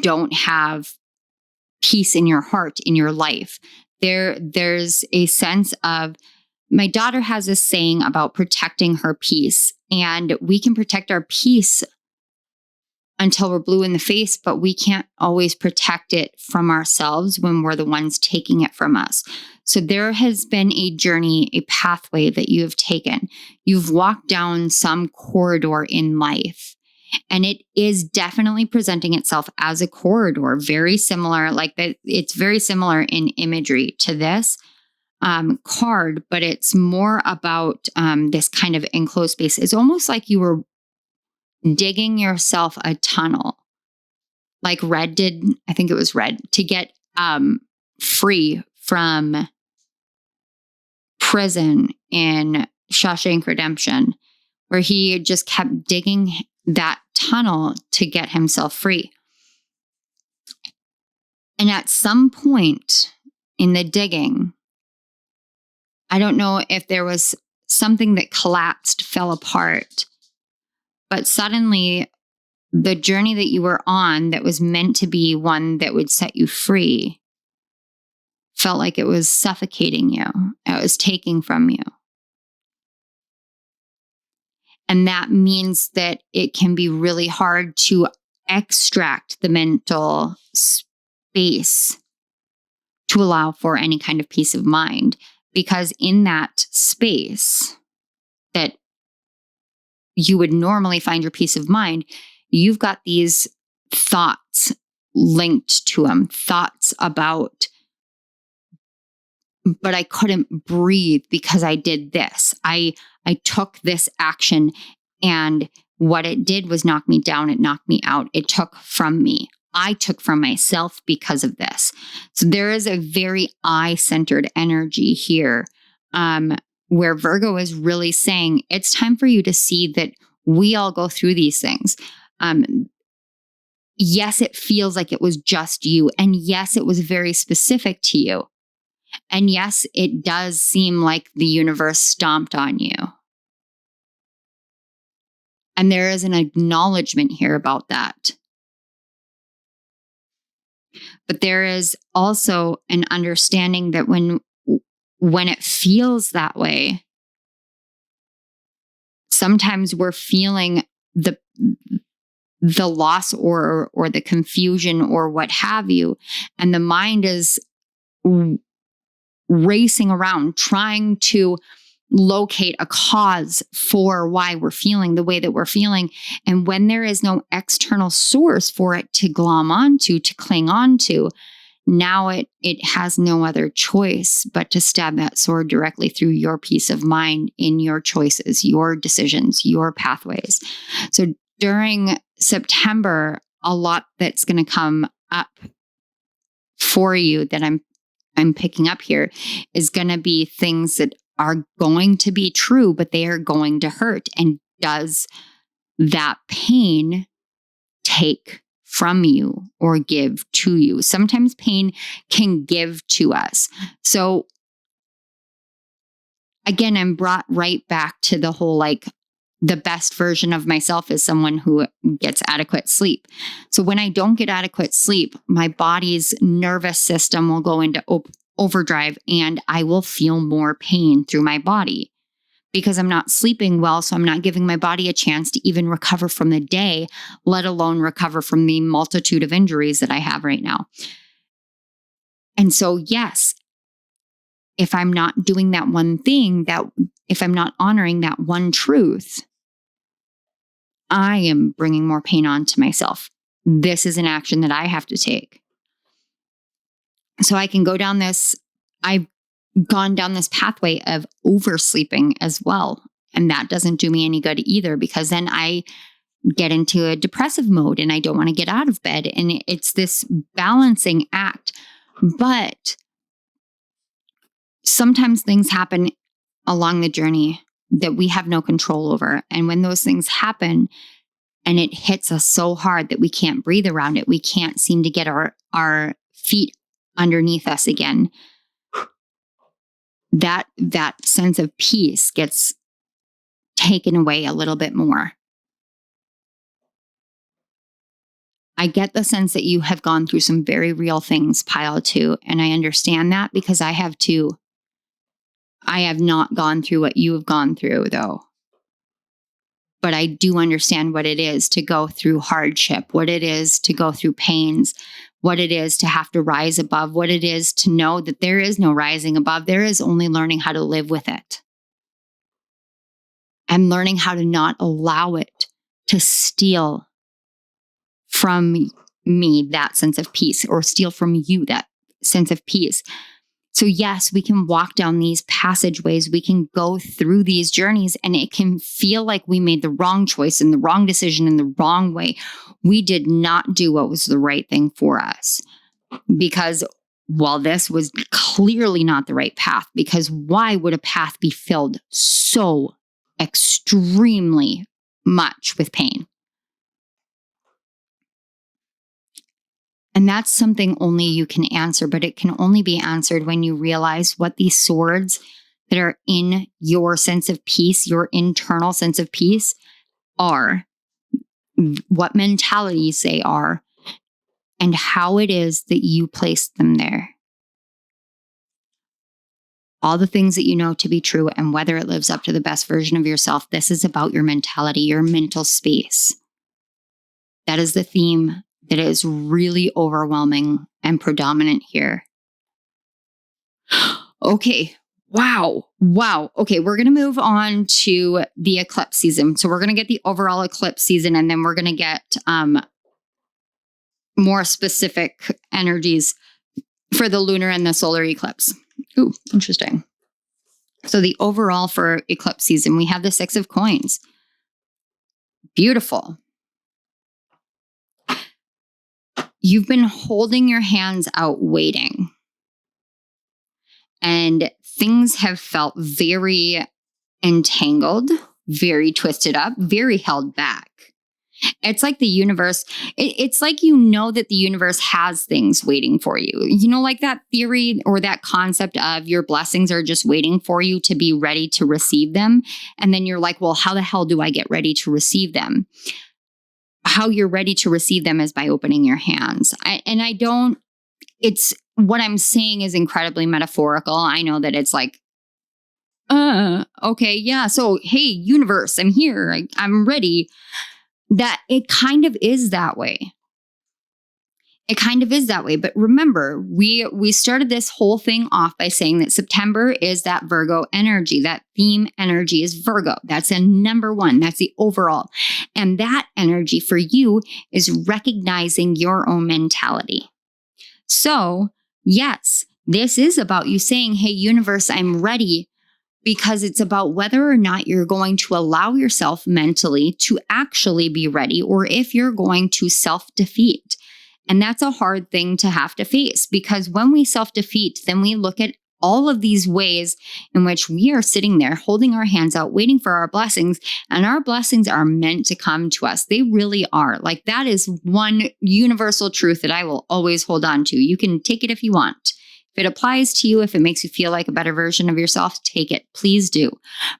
don't have peace in your heart, in your life. There's a sense of, my daughter has this saying about protecting her peace, and we can protect our peace until we're blue in the face, but we can't always protect it from ourselves when we're the ones taking it from us. So there has been a journey, a pathway that you have taken. You've walked down some corridor in life, and it is definitely presenting itself as a corridor, very similar, like that. It's very similar in imagery to this card, but it's more about this kind of enclosed space. It's almost like you were digging yourself a tunnel, like Red did. I think it was Red, to get free from prison in Shawshank Redemption, where he just kept digging that tunnel to get himself free. And at some point in the digging, I don't know if there was something that collapsed, fell apart, but suddenly the journey that you were on that was meant to be one that would set you free felt like it was suffocating you. It was taking from you. And that means that it can be really hard to extract the mental space to allow for any kind of peace of mind. Because in that space that you would normally find your peace of mind, you've got these thoughts linked to them, thoughts about, but I couldn't breathe because I did this. I took this action, and what it did was knock me down. It knocked me out. It took from me. I took from myself because of this. So there is a very I-centered energy here, where Virgo is really saying it's time for you to see that we all go through these things. Yes, it feels like it was just you. And yes, it was very specific to you. And yes, it does seem like the universe stomped on you. And there is an acknowledgement here about that. But there is also an understanding that when it feels that way, sometimes we're feeling the loss or the confusion or what have you, and the mind is racing around trying to locate a cause for why we're feeling the way that we're feeling. And when there is no external source for it to glom onto, to cling onto, now it has no other choice but to stab that sword directly through your peace of mind in your choices, your decisions, your pathways. So during September, a lot that's going to come up for you that I'm picking up here is going to be things that are going to be true, but they are going to hurt. And does that pain take from you or give to you? Sometimes pain can give to us. So again, I'm brought right back to the whole, like, the best version of myself is someone who gets adequate sleep. So when I don't get adequate sleep, my body's nervous system will go into overdrive and I will feel more pain through my body because I'm not sleeping well. So I'm not giving my body a chance to even recover from the day, let alone recover from the multitude of injuries that I have right now. And so, yes, if I'm not doing that one thing, that if I'm not honoring that one truth, I am bringing more pain onto myself. This is an action that I have to take. So I can go down this, I've gone down this pathway of oversleeping as well. And that doesn't do me any good either, because then I get into a depressive mode and I don't want to get out of bed. And it's this balancing act. But sometimes things happen along the journey that we have no control over. And when those things happen and it hits us so hard that we can't breathe around it, we can't seem to get our feet underneath us again, that sense of peace gets taken away a little bit more. I get the sense that you have gone through some very real things, pile 2, and I understand that because I have too. I have not gone through what you have gone through, though. But I do understand what it is to go through hardship, what it is to go through pains, what it is to have to rise above, what it is to know that there is no rising above. There is only learning how to live with it. And learning how to not allow it to steal from me that sense of peace, or steal from you that sense of peace. So yes, we can walk down these passageways, we can go through these journeys, and it can feel like we made the wrong choice and the wrong decision in the wrong way. We did not do what was the right thing for us. Because while this was clearly not the right path, because why would a path be filled so extremely much with pain? And that's something only you can answer, but it can only be answered when you realize what these swords that are in your sense of peace, your internal sense of peace, are, what mentalities they are, and how it is that you placed them there. All the things that you know to be true and whether it lives up to the best version of yourself. This is about your mentality, your mental space. That is the theme that is really overwhelming and predominant here. Okay. Wow. Okay, we're going to move on to the eclipse season. So we're going to get the overall eclipse season, and then we're going to get more specific energies for the lunar and the solar eclipse. Ooh, interesting. So the overall for eclipse season, we have the 6 of coins. Beautiful. You've been holding your hands out waiting, and things have felt very entangled, very twisted up, very held back. It's like the universe, it's like you know that the universe has things waiting for you. You know, like that theory or that concept of your blessings are just waiting for you to be ready to receive them. And then you're like, well, how the hell do I get ready to receive them? How you're ready to receive them is by opening your hands. It's what I'm saying is incredibly metaphorical. I know that it's like, okay, yeah. So, hey, universe, I'm here. I'm ready. That it kind of is that way. It kind of is that way. But remember, we started this whole thing off by saying that September is that Virgo energy. That theme energy is Virgo. That's a number 1. That's the overall. And that energy for you is recognizing your own mentality. So yes, this is about you saying, hey, universe, I'm ready because it's about whether or not you're going to allow yourself mentally to actually be ready, or if you're going to self-defeat. And that's a hard thing to have to face, because when we self-defeat, then we look at all of these ways in which we are sitting there holding our hands out, waiting for our blessings, and our blessings are meant to come to us. They really are. Like, that is one universal truth that I will always hold on to. You can take it if you want. If it applies to you, if it makes you feel like a better version of yourself, take it. Please do.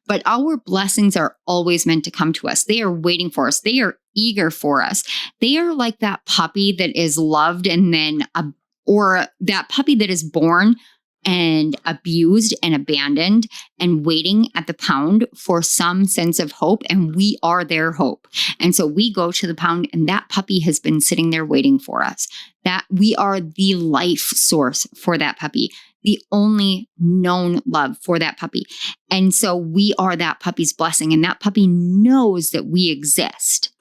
But our blessings are always meant to come to us. They are waiting for us. They are eager for us. They are like that puppy that is loved and then, or that puppy that is born and abused and abandoned and waiting at the pound for some sense of hope. And we are their hope. And so we go to the pound, and that puppy has been sitting there waiting for us. That we are the life source for that puppy, the only known love for that puppy. And so we are that puppy's blessing, and that puppy knows that we exist.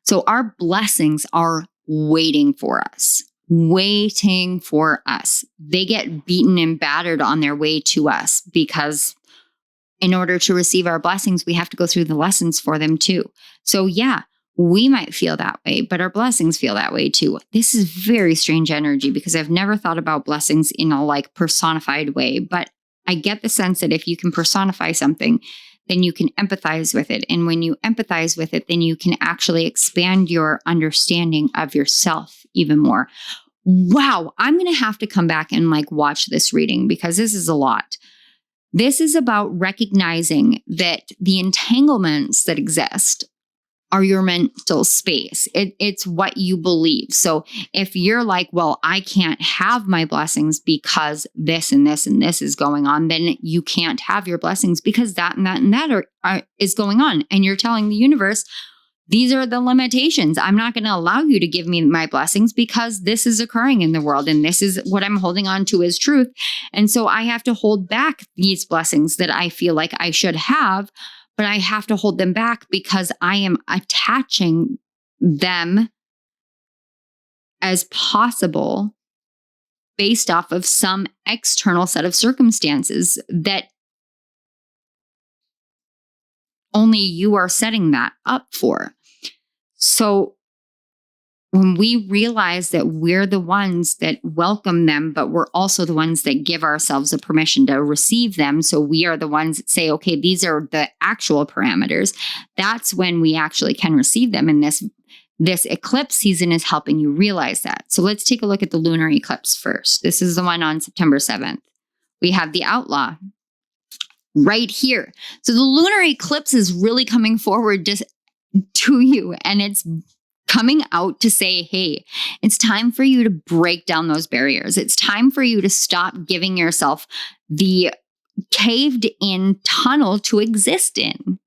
So our blessings are waiting for us. Waiting for us. They get beaten and battered on their way to us, because in order to receive our blessings, we have to go through the lessons for them too. So yeah, we might feel that way, but our blessings feel that way too. This is very strange energy, because I've never thought about blessings in a like personified way, but I get the sense that if you can personify something, then you can empathize with it. And when you empathize with it, then you can actually expand your understanding of yourself even more. Wow, I'm going to have to come back and like watch this reading, because this is a lot. This is about recognizing that the entanglements that exist are your mental space. It's what you believe. So if you're like, well, I can't have my blessings because this and this and this is going on, then you can't have your blessings because that and that and that is going on. And you're telling the universe, these are the limitations. I'm not going to allow you to give me my blessings because this is occurring in the world, and this is what I'm holding on to as truth. And so I have to hold back these blessings that I feel like I should have, but I have to hold them back because I am attaching them as possible based off of some external set of circumstances that only you are setting that up for. So when we realize that we're the ones that welcome them, but we're also the ones that give ourselves the permission to receive them. So we are the ones that say, okay, these are the actual parameters. That's when we actually can receive them. And this eclipse season is helping you realize that. So let's take a look at the lunar eclipse first. This is the one on September 7th. We have the outlaw right here. So the lunar eclipse is really coming forward to you, and it's coming out to say, hey, it's time for you to break down those barriers. It's time for you to stop giving yourself the caved in tunnel to exist in.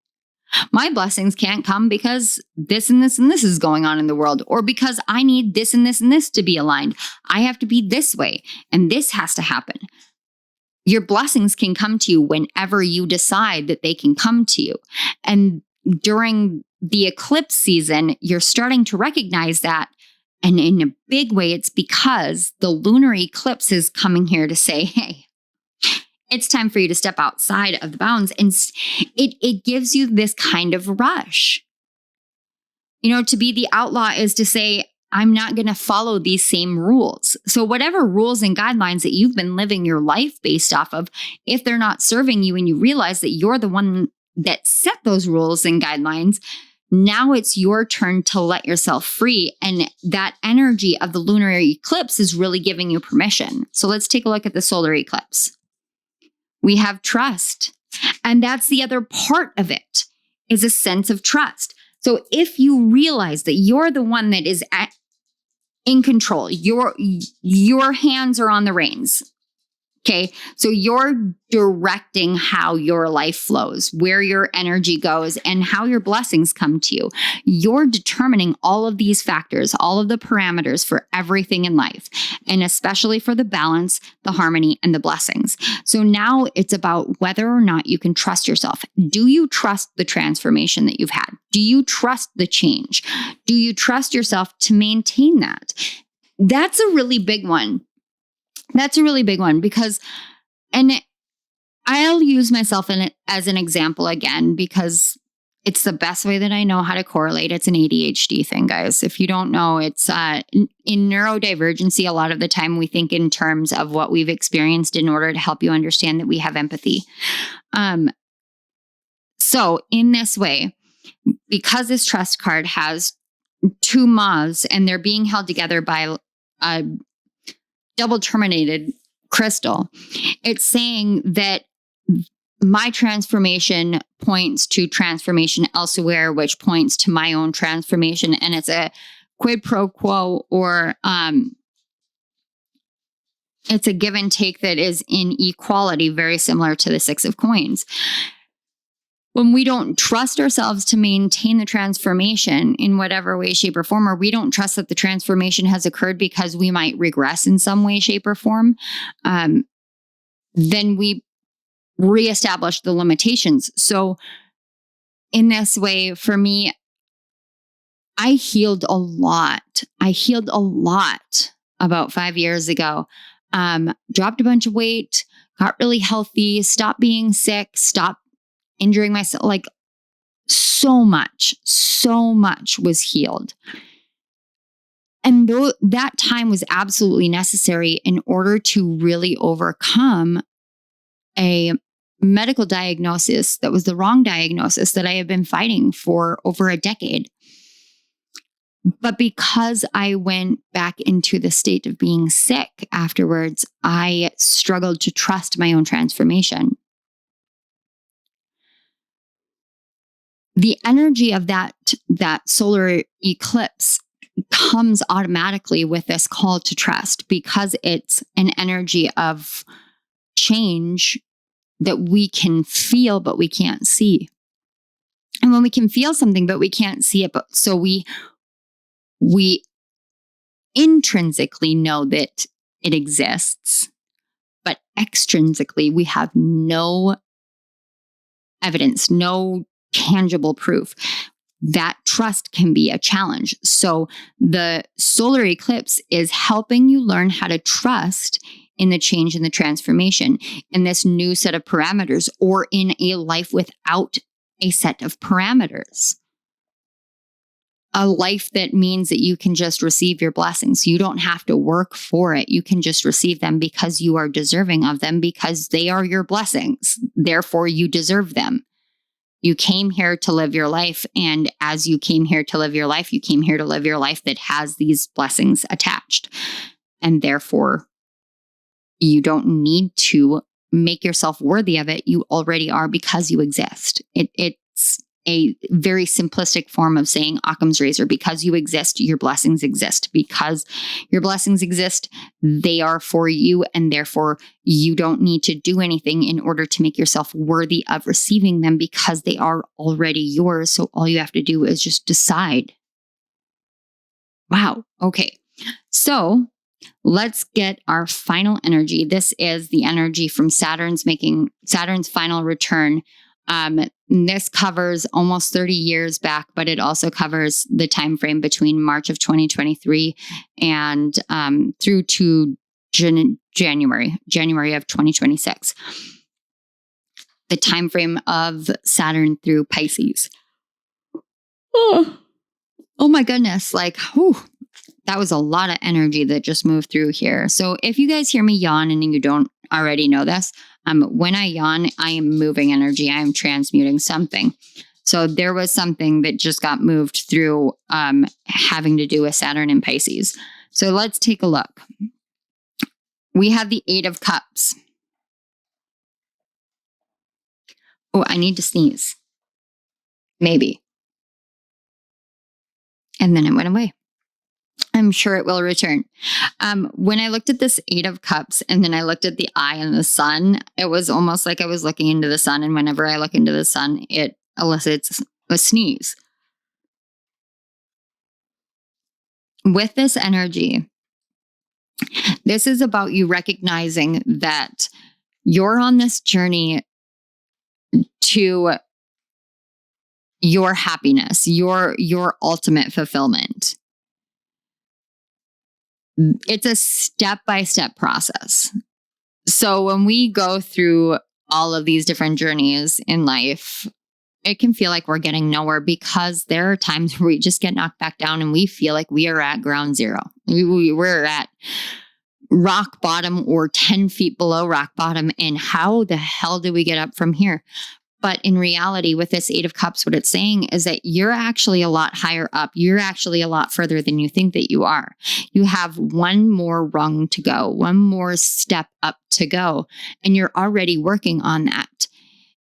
My blessings can't come because this and this and this is going on in the world, or because I need this and this and this to be aligned. I have to be this way, and this has to happen. Your blessings can come to you whenever you decide that they can come to you. And during the eclipse season, you're starting to recognize that. And in a big way, it's because the lunar eclipse is coming here to say, hey, it's time for you to step outside of the bounds. And it gives you this kind of rush. You know, to be the outlaw is to say, I'm not going to follow these same rules. So whatever rules and guidelines that you've been living your life based off of, if they're not serving you and you realize that you're the one that set those rules and guidelines, now it's your turn to let yourself free. And that energy of the lunar eclipse is really giving you permission. So let's take a look at the solar eclipse. We have trust. And that's the other part of it, is a sense of trust. So if you realize that you're the one that is in control, your hands are on the reins. Okay, so you're directing how your life flows, where your energy goes, and how your blessings come to you. You're determining all of these factors, all of the parameters for everything in life, and especially for the balance, the harmony, and the blessings. So now it's about whether or not you can trust yourself. Do you trust the transformation that you've had? Do you trust the change? Do you trust yourself to maintain that? That's a really big one. That's a really big one because, and I'll use myself as an example again, because it's the best way that I know how to correlate. It's an ADHD thing, guys. If you don't know, it's in neurodivergency, a lot of the time we think in terms of what we've experienced in order to help you understand that we have empathy. So in this way, because this trust card has two moths and they're being held together by a double terminated crystal, it's saying that my transformation points to transformation elsewhere, which points to my own transformation. And it's a quid pro quo, or it's a give and take that is in equality, very similar to the Six of Coins. When we don't trust ourselves to maintain the transformation in whatever way, shape, or form, or we don't trust that the transformation has occurred because we might regress in some way, shape, or form, then we reestablish the limitations. So in this way, for me, I healed a lot. About 5 years ago. Dropped a bunch of weight, got really healthy, stopped being sick, stopped injuring myself. Like so much was healed. And that time was absolutely necessary in order to really overcome a medical diagnosis that was the wrong diagnosis that I have been fighting for over a decade. But because I went back into the state of being sick afterwards, I struggled to trust my own transformation. The energy of that solar eclipse comes automatically with this call to trust, because it's an energy of change that we can feel, but we can't see. And when we can feel something, but we can't see it, so we intrinsically know that it exists, but extrinsically we have no evidence, no tangible proof. That trust can be a challenge. So the solar eclipse is helping you learn how to trust in the change and the transformation, in this new set of parameters, or in a life without a set of parameters. A life that means that you can just receive your blessings. You don't have to work for it. You can just receive them because you are deserving of them, because they are your blessings. Therefore, you deserve them. You came here to live your life. And as you came here to live your life, you came here to live your life that has these blessings attached. And therefore, you don't need to make yourself worthy of it. You already are, because you exist. It's a very simplistic form of saying Occam's razor. Because you exist, your blessings exist. Because your blessings exist, they are for you, and therefore you don't need to do anything in order to make yourself worthy of receiving them, because they are already yours. So all you have to do is just decide. Wow. Okay. So let's get our final energy. This is the energy from Saturn's final return. This covers almost 30 years back, but it also covers the time frame between March of 2023 and through to January of 2026. The time frame of Saturn through Pisces. Oh my goodness! Like, whew. That was a lot of energy that just moved through here. So if you guys hear me yawn and you don't already know this, when I yawn, I am moving energy. I am transmuting something. So there was something that just got moved through having to do with Saturn and Pisces. So let's take a look. We have the Eight of Cups. Oh, I need to sneeze. Maybe. And then it went away. I'm sure it will return. When I looked at this Eight of Cups and then I looked at the eye and the sun, it was almost like I was looking into the sun. And whenever I look into the sun, it elicits a sneeze. With this energy, this is about you recognizing that you're on this journey to your happiness, your ultimate fulfillment. It's a step-by-step process. So when we go through all of these different journeys in life, it can feel like we're getting nowhere, because there are times where we just get knocked back down and we feel like we are at ground zero. We're at rock bottom or 10 feet below rock bottom. And how the hell do we get up from here? But in reality, with this Eight of Cups, what it's saying is that you're actually a lot higher up. You're actually a lot further than you think that you are. You have one more rung to go, one more step up to go, and you're already working on that.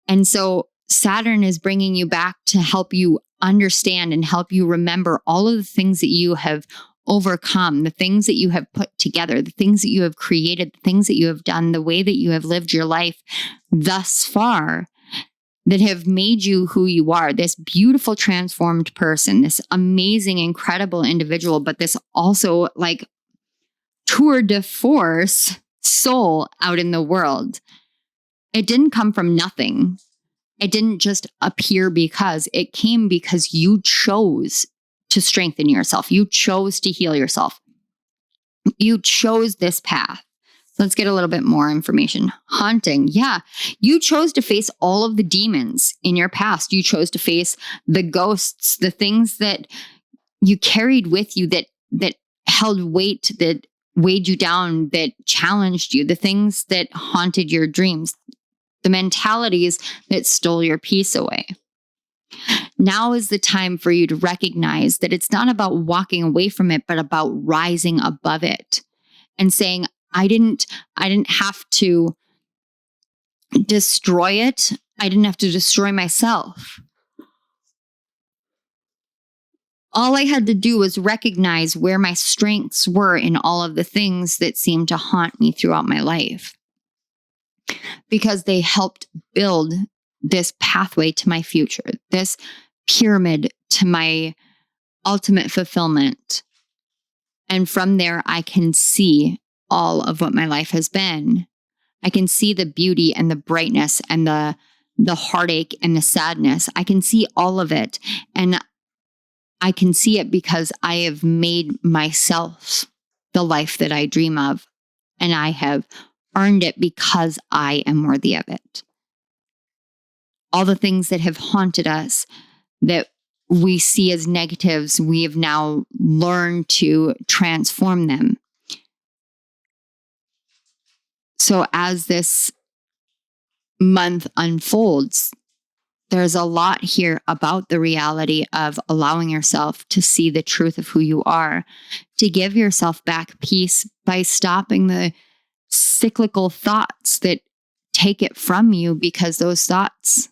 And so Saturn is bringing you back to help you understand and help you remember all of the things that you have overcome, the things that you have put together, the things that you have created, the things that you have done, the way that you have lived your life thus far, that have made you who you are, this beautiful transformed person, this amazing, incredible individual, but this also like tour de force soul out in the world. It didn't come from nothing. It didn't just appear because. It came because you chose to strengthen yourself. You chose to heal yourself. You chose this path. Let's get a little bit more information. Haunting. Yeah. You chose to face all of the demons in your past. You chose to face the ghosts, the things that you carried with you that held weight, that weighed you down, that challenged you, the things that haunted your dreams, the mentalities that stole your peace away. Now is the time for you to recognize that it's not about walking away from it, but about rising above it and saying, I didn't have to destroy it. I didn't have to destroy myself. All I had to do was recognize where my strengths were in all of the things that seemed to haunt me throughout my life, because they helped build this pathway to my future, this pyramid to my ultimate fulfillment. And from there, I can see all of what my life has been. I can see the beauty and the brightness and the heartache and the sadness. I can see all of it. And I can see it because I have made myself the life that I dream of. And I have earned it because I am worthy of it. All the things that have haunted us, that we see as negatives, we have now learned to transform them. So as this month unfolds, there's a lot here about the reality of allowing yourself to see the truth of who you are, to give yourself back peace by stopping the cyclical thoughts that take it from you, because those thoughts,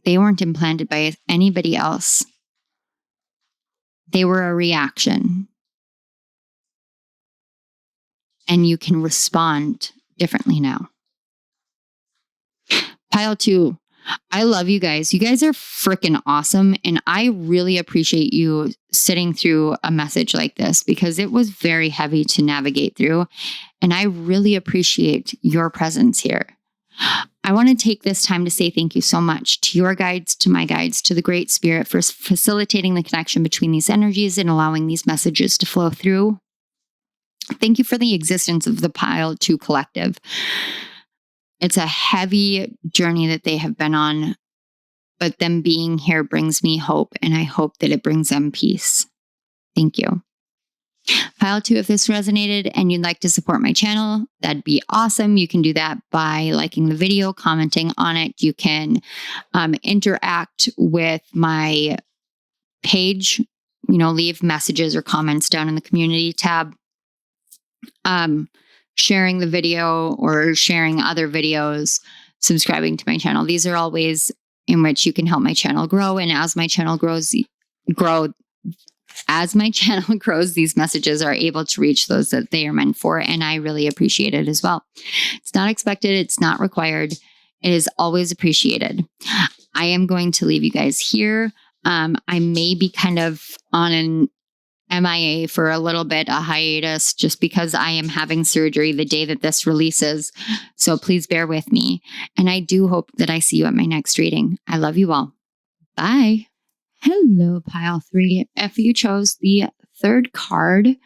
they weren't implanted by anybody else. They were a reaction. And you can respond differently now. Pile 2. I love you guys. You guys are freaking awesome. And I really appreciate you sitting through a message like this, because it was very heavy to navigate through. And I really appreciate your presence here. I want to take this time to say thank you so much to your guides, to my guides, to the Great Spirit for facilitating the connection between these energies and allowing these messages to flow through. Thank you for the existence of the Pile 2 Collective. It's a heavy journey that they have been on, but them being here brings me hope, and I hope that it brings them peace. Thank you. Pile 2, if this resonated and you'd like to support my channel, that'd be awesome. You can do that by liking the video, commenting on it. You can interact with my page, leave messages or comments down in the community tab. Sharing the video or sharing other videos, subscribing to my channel. These are all ways in which you can help my channel grow. And as my channel grows, these messages are able to reach those that they are meant for. And I really appreciate it as well. It's not expected. It's not required. It is always appreciated. I am going to leave you guys here. I may be kind of on an MIA for a little bit, a hiatus, just because I am having surgery the day that this releases. So please bear with me. And I do hope that I see you at my next reading. I love you all. Bye. Hello, Pile 3. If you chose the third card,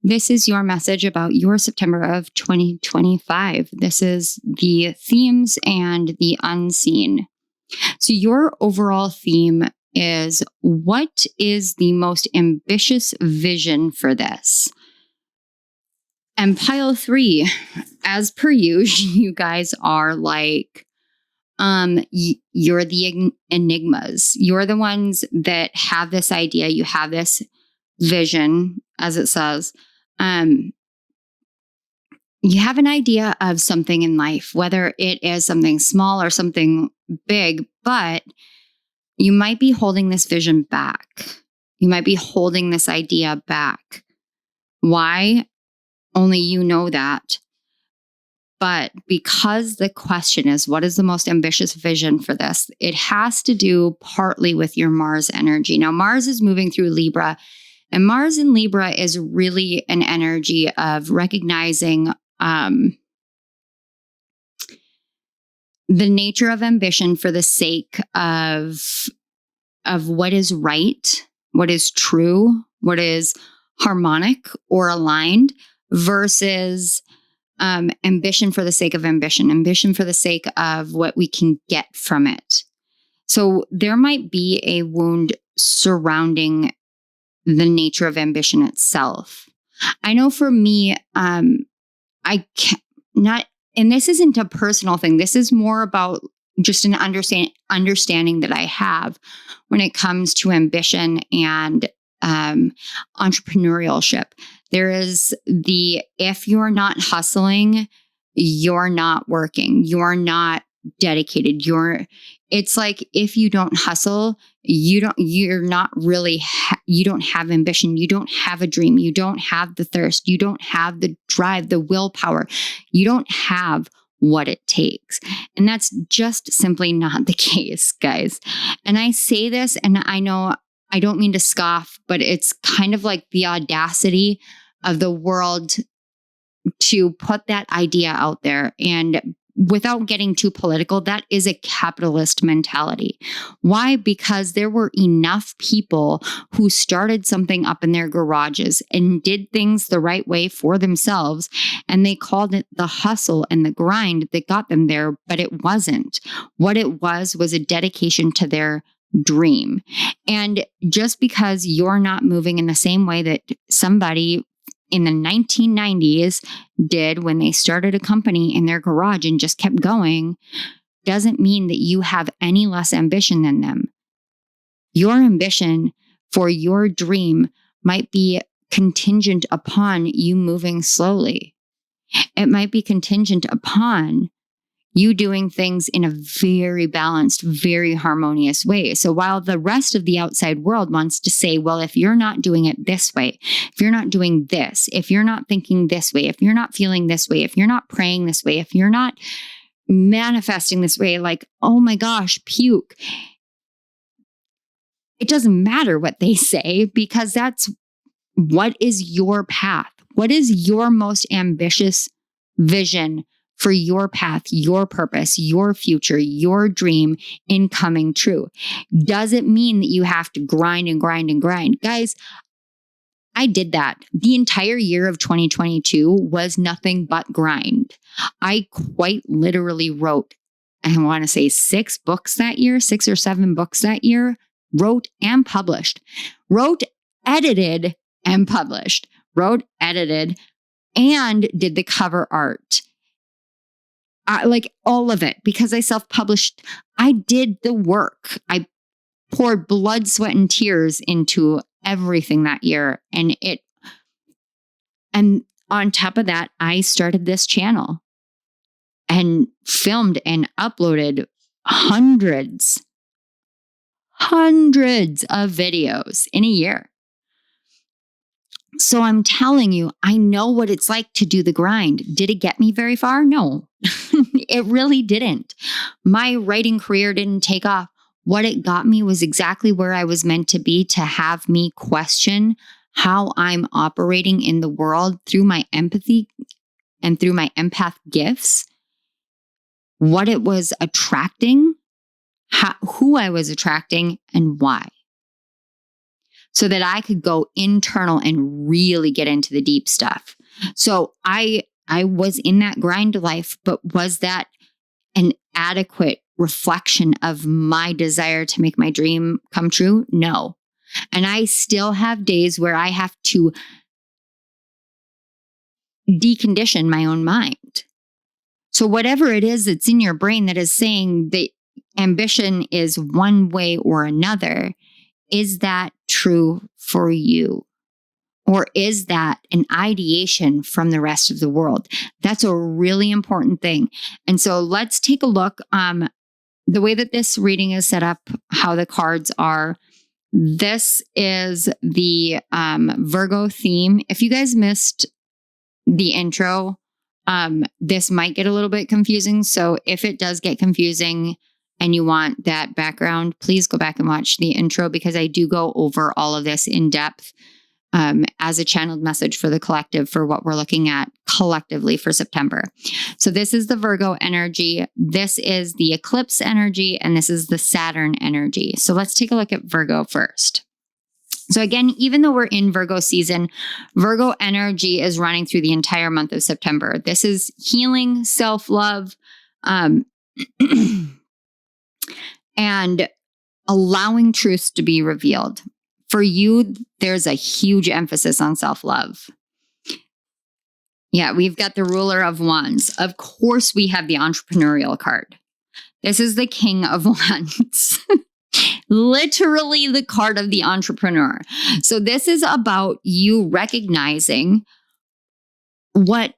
this is your message about your September of 2025. This is the themes and the unseen. So your overall theme is, what is the most ambitious vision for this? And pile 3, as per usual, you guys are like, you're the enigmas. You're the ones that have this idea. You have this vision, as it says. You have an idea of something in life, whether it is something small or something big, but you might be holding this vision back. You might be holding this idea back. Why? Only you know that. But because the question is, what is the most ambitious vision for this? It has to do partly with your Mars energy. Now, Mars is moving through Libra, and Mars in Libra is really an energy of recognizing the nature of ambition for the sake of what is right, what is true, what is harmonic or aligned, versus ambition for the sake of ambition for the sake of what we can get from it. So there might be a wound surrounding the nature of ambition itself. I know for me, I can't not, and this isn't a personal thing. This is more about just an understanding that I have when it comes to ambition and entrepreneurship. There is if you're not hustling, you're not working, you're not dedicated. It's like, if you don't hustle, you don't have ambition. You don't have a dream. You don't have the thirst. You don't have the drive, the willpower. You don't have what it takes. And that's just simply not the case, guys. And I say this, and I know I don't mean to scoff, but it's kind of like the audacity of the world to put that idea out there. And without getting too political, that is a capitalist mentality. Why? Because there were enough people who started something up in their garages and did things the right way for themselves, and they called it the hustle and the grind that got them there, but it wasn't. What it was a dedication to their dream. And just because you're not moving in the same way that somebody in the 1990s did when they started a company in their garage and just kept going, doesn't mean that you have any less ambition than them. Your ambition for your dream might be contingent upon you moving slowly. It might be contingent upon you doing things in a very balanced, very harmonious way. So while the rest of the outside world wants to say, well, if you're not doing it this way, if you're not doing this, if you're not thinking this way, if you're not feeling this way, if you're not praying this way, if you're not manifesting this way, like, oh my gosh, puke. It doesn't matter what they say, because that's what is your path. What is your most ambitious vision for your path, your purpose, your future, your dream in coming true? Does it mean that you have to grind and grind and grind? Guys, I did that. The entire year of 2022 was nothing but grind. I quite literally wrote, I want to say 6 books that year, 6 or 7 books that year, wrote and published, wrote, edited and published, wrote, edited, and did the cover art. Like all of it, because I self-published. I did the work. I poured blood, sweat, and tears into everything that year. And on top of that, I started this channel and filmed and uploaded hundreds of videos in a year. So I'm telling you, I know what it's like to do the grind. Did it get me very far? No, it really didn't. My writing career didn't take off. What it got me was exactly where I was meant to be, to have me question how I'm operating in the world through my empathy and through my empath gifts, what it was attracting, who I was attracting, and why. so that I could go internal and really get into the deep stuff. So I was in that grind life, but was that an adequate reflection of my desire to make my dream come true? No. And I still have days where I have to decondition my own mind. So whatever it is that's in your brain that is saying that ambition is one way or another, is that true for you? Or is that an ideation from the rest of the world? That's a really important thing. And so let's take a look. The way that this reading is set up, how the cards are. This is the Virgo theme. If you guys missed the intro, this might get a little bit confusing. So if it does get confusing and you want that background, please go back and watch the intro, because I do go over all of this in depth as a channeled message for the collective for what we're looking at collectively for September. So this is the Virgo energy. This is the eclipse energy, and this is the Saturn energy. So let's take a look at Virgo first. So again, even though we're in Virgo season, Virgo energy is running through the entire month of September. This is healing, self-love, and allowing truths to be revealed. For you, there's a huge emphasis on self-love. Yeah, we've got the ruler of wands. Of course, we have the entrepreneurial card. This is the king of wands. Literally the card of the entrepreneur. So this is about you recognizing what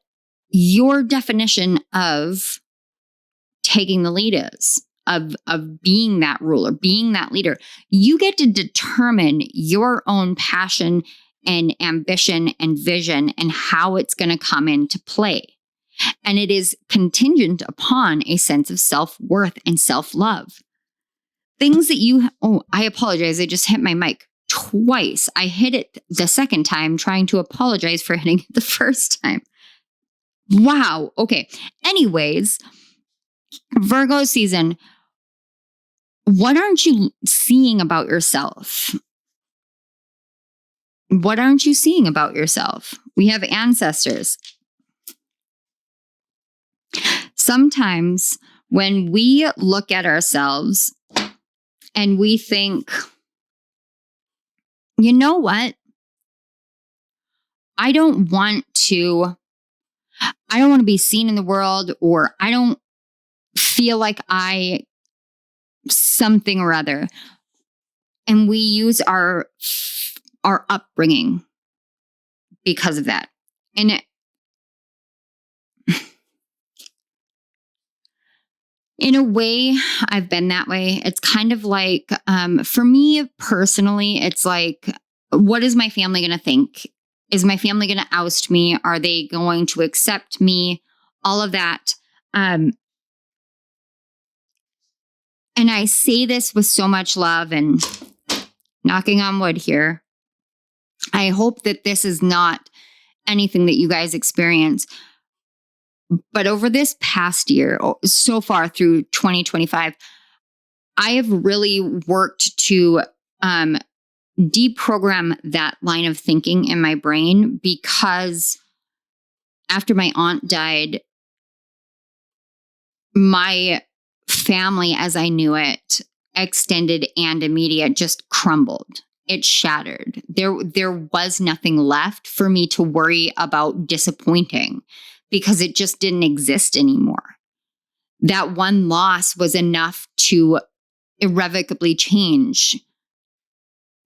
your definition of taking the lead is. Of being that ruler, being that leader. You get to determine your own passion and ambition and vision and how it's going to come into play. And it is contingent upon a sense of self-worth and self-love. Things that I apologize. I just hit my mic twice. I hit it the second time trying to apologize for hitting it the first time. Wow. Okay. Anyways, Virgo season. What aren't you seeing about yourself? What aren't you seeing about yourself? We have ancestors. Sometimes when we look at ourselves and we think, you know what? I don't want to be seen in the world, or I don't feel like something or other. And we use our upbringing because of that. And in a way, I've been that way. It's kind of like, for me personally, it's like, what is my family going to think? Is my family going to oust me? Are they going to accept me? All of that. And I say this with so much love and knocking on wood here. I hope that this is not anything that you guys experience. But over this past year, so far through 2025, I have really worked to deprogram that line of thinking in my brain, because after my aunt died, my family as I knew it, extended and immediate, just crumbled. It shattered. There was nothing left for me to worry about disappointing, because it just didn't exist anymore. That one loss was enough to irrevocably change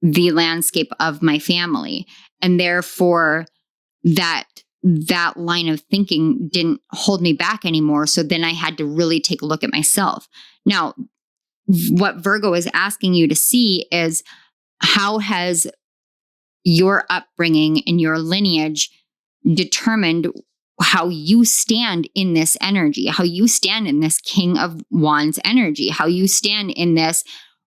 the landscape of my family. And therefore, that line of thinking didn't hold me back anymore. So then I had to really take a look at myself. Now, what Virgo is asking you to see is, how has your upbringing and your lineage determined how you stand in this energy, how you stand in this King of Wands energy, how you stand in this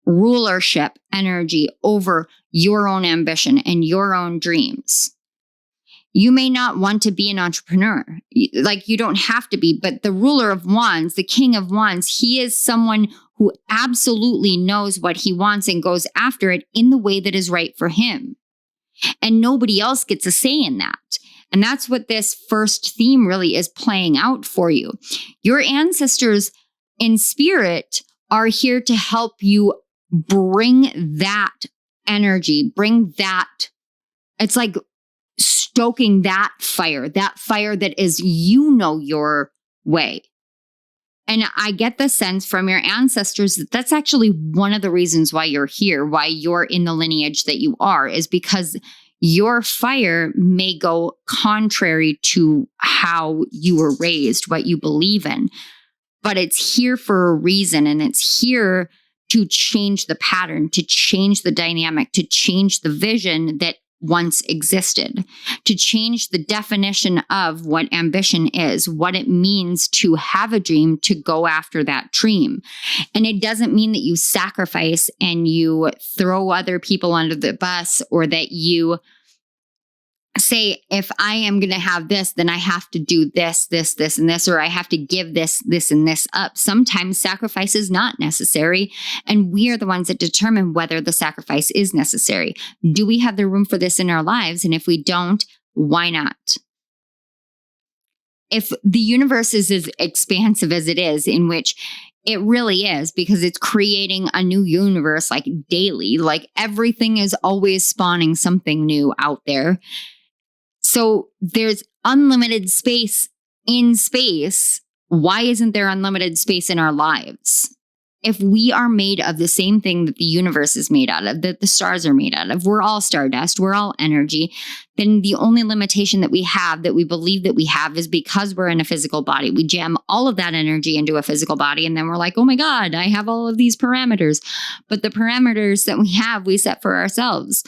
rulership energy over your own ambition and your own dreams. You may not want to be an entrepreneur. Like, you don't have to be, but the ruler of wands, the king of wands, he is someone who absolutely knows what he wants and goes after it in the way that is right for him. And nobody else gets a say in that. And that's what this first theme really is playing out for you. Your ancestors in spirit are here to help you bring that energy, bring that. It's like stoking that fire that is, your way. And I get the sense from your ancestors that that's actually one of the reasons why you're here, why you're in the lineage that you are, is because your fire may go contrary to how you were raised, what you believe in. But it's here for a reason, and it's here to change the pattern, to change the dynamic, to change the vision that once existed, to change the definition of what ambition is, what it means to have a dream, to go after that dream. And it doesn't mean that you sacrifice and you throw other people under the bus, or that you say, if I am going to have this, then I have to do this, and this, or I have to give this, and this up. Sometimes sacrifice is not necessary, and we are the ones that determine whether the sacrifice is necessary. Do we have the room for this in our lives? And if we don't, why not? If the universe is as expansive as it is, in which it really is, because it's creating a new universe like daily, like everything is always spawning something new out there. So there's unlimited space in space. Why isn't there unlimited space in our lives? If we are made of the same thing that the universe is made out of, that the stars are made out of, we're all stardust, we're all energy, then the only limitation that we have, that we believe that we have, is because we're in a physical body. We jam all of that energy into a physical body, and then we're like, oh my God, I have all of these parameters. But the parameters that we have, we set for ourselves.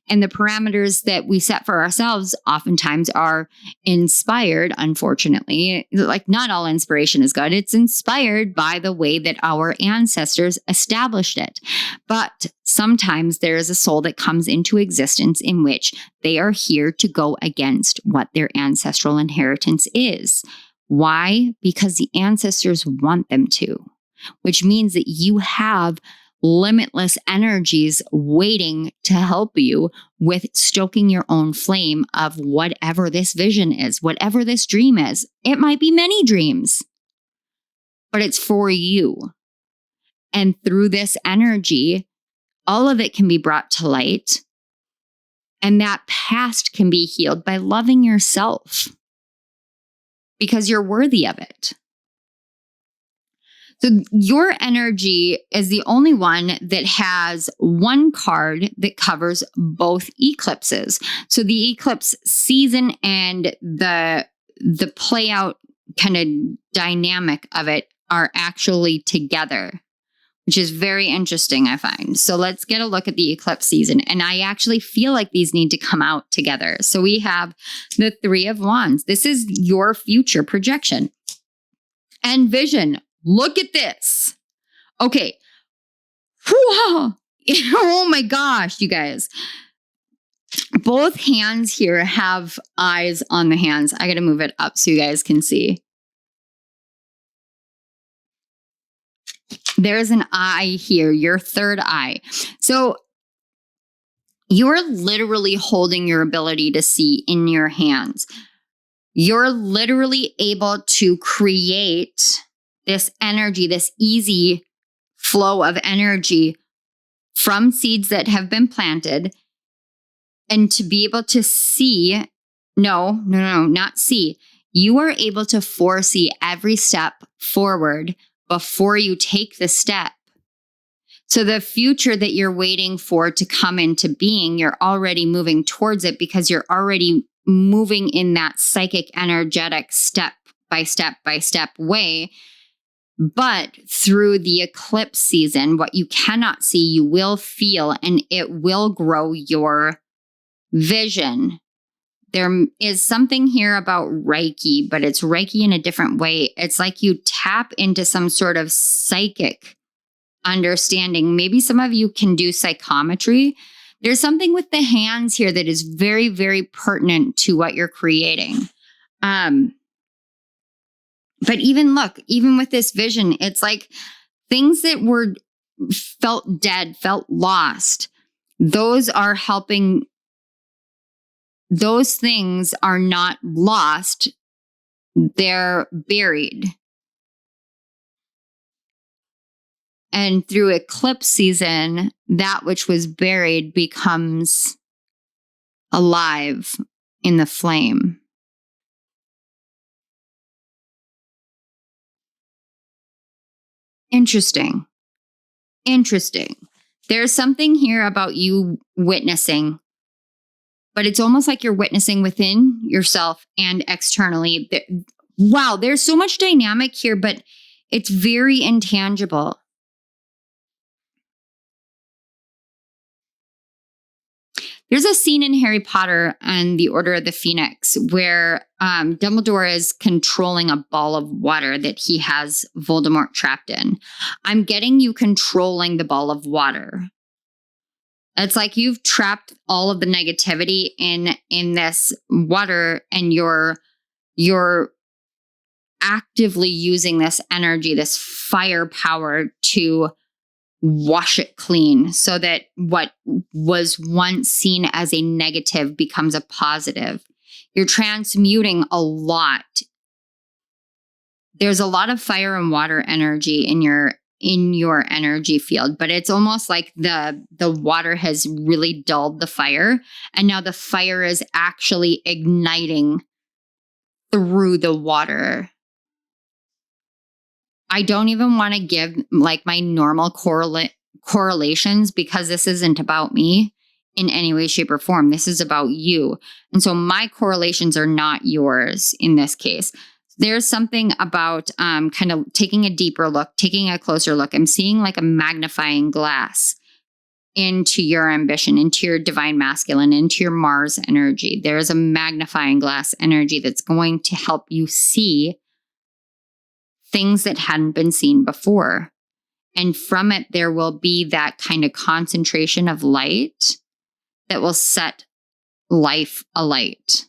And the parameters that we set for ourselves oftentimes are inspired, unfortunately. Like, not all inspiration is good. It's inspired by the way that our ancestors established it. But sometimes there is a soul that comes into existence in which they are here to go against what their ancestral inheritance is. Why? Because the ancestors want them to, which means that you have limitless energies waiting to help you with stoking your own flame of whatever this vision is, whatever this dream is. It might be many dreams, but it's for you. And through this energy, all of it can be brought to light. And that past can be healed by loving yourself, because you're worthy of it. So your energy is the only one that has one card that covers both eclipses. So the eclipse season and the play out kind of dynamic of it are actually together, which is very interesting, I find. So let's get a look at the eclipse season. And I actually feel like these need to come out together. So we have the Three of Wands. This is your future projection and vision. Look at this. Okay. Whoa. Oh my gosh, you guys. Both hands here have eyes on the hands. I got to move it up so you guys can see. There's an eye here, your third eye. So you're literally holding your ability to see in your hands. You're literally able to create this energy, this easy flow of energy from seeds that have been planted, and to be able to see, not see. You are able to foresee every step forward before you take the step. So the future that you're waiting for to come into being, you're already moving towards it, because you're already moving in that psychic, energetic step by step way. But through the eclipse season, what you cannot see, you will feel, and it will grow your vision. There is something here about Reiki, but it's Reiki in a different way. It's like you tap into some sort of psychic understanding. Maybe some of you can do psychometry. There's something with the hands here that is very, very pertinent to what you're creating. But even look, even with this vision, it's like things that were felt dead, felt lost. Those are helping. Those things are not lost. They're buried. And through eclipse season, that which was buried becomes alive in the flame. Interesting. There's something here about you witnessing, but it's almost like you're witnessing within yourself and externally. Wow, there's so much dynamic here, but it's very intangible. There's a scene in Harry Potter and the Order of the Phoenix where Dumbledore is controlling a ball of water that he has Voldemort trapped in. I'm getting you controlling the ball of water. It's like you've trapped all of the negativity in this water, and you're actively using this energy, this firepower to wash it clean so that what was once seen as a negative becomes a positive. You're transmuting a lot. There's a lot of fire and water energy in your energy field, but it's almost like the water has really dulled the fire, and now the fire is actually igniting through the water. I don't even want to give like my normal correlations because this isn't about me in any way, shape, or form. This is about you. And so my correlations are not yours in this case. There's something about kind of taking a deeper look, taking a closer look. I'm seeing like a magnifying glass into your ambition, into your divine masculine, into your Mars energy. There's a magnifying glass energy that's going to help you see things that hadn't been seen before. And from it, there will be that kind of concentration of light that will set life alight.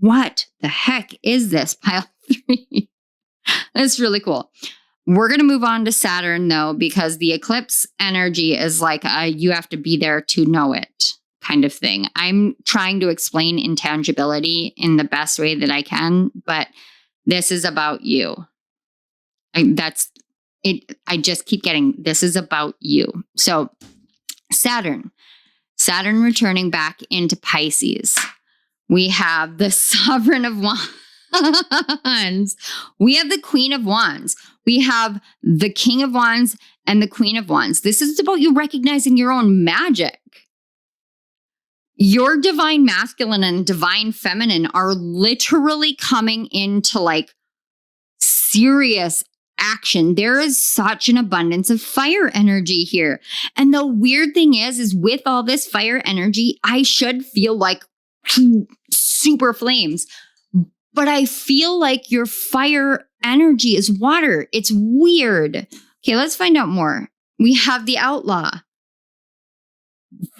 What the heck is this, pile 3? That's really cool. We're going to move on to Saturn, though, because the eclipse energy is like you have to be there to know it kind of thing. I'm trying to explain intangibility in the best way that I can, but this is about you. That's it. I just keep getting, this is about you. So Saturn returning back into Pisces. We have the Sovereign of Wands. We have the Queen of Wands. We have the King of Wands and the Queen of Wands. This is about you recognizing your own magic. Your divine masculine and divine feminine are literally coming into like serious action. There is such an abundance of fire energy here. And the weird thing is with all this fire energy, I should feel like super flames, but I feel like your fire energy is water. It's weird. Okay, let's find out more. We have the Outlaw.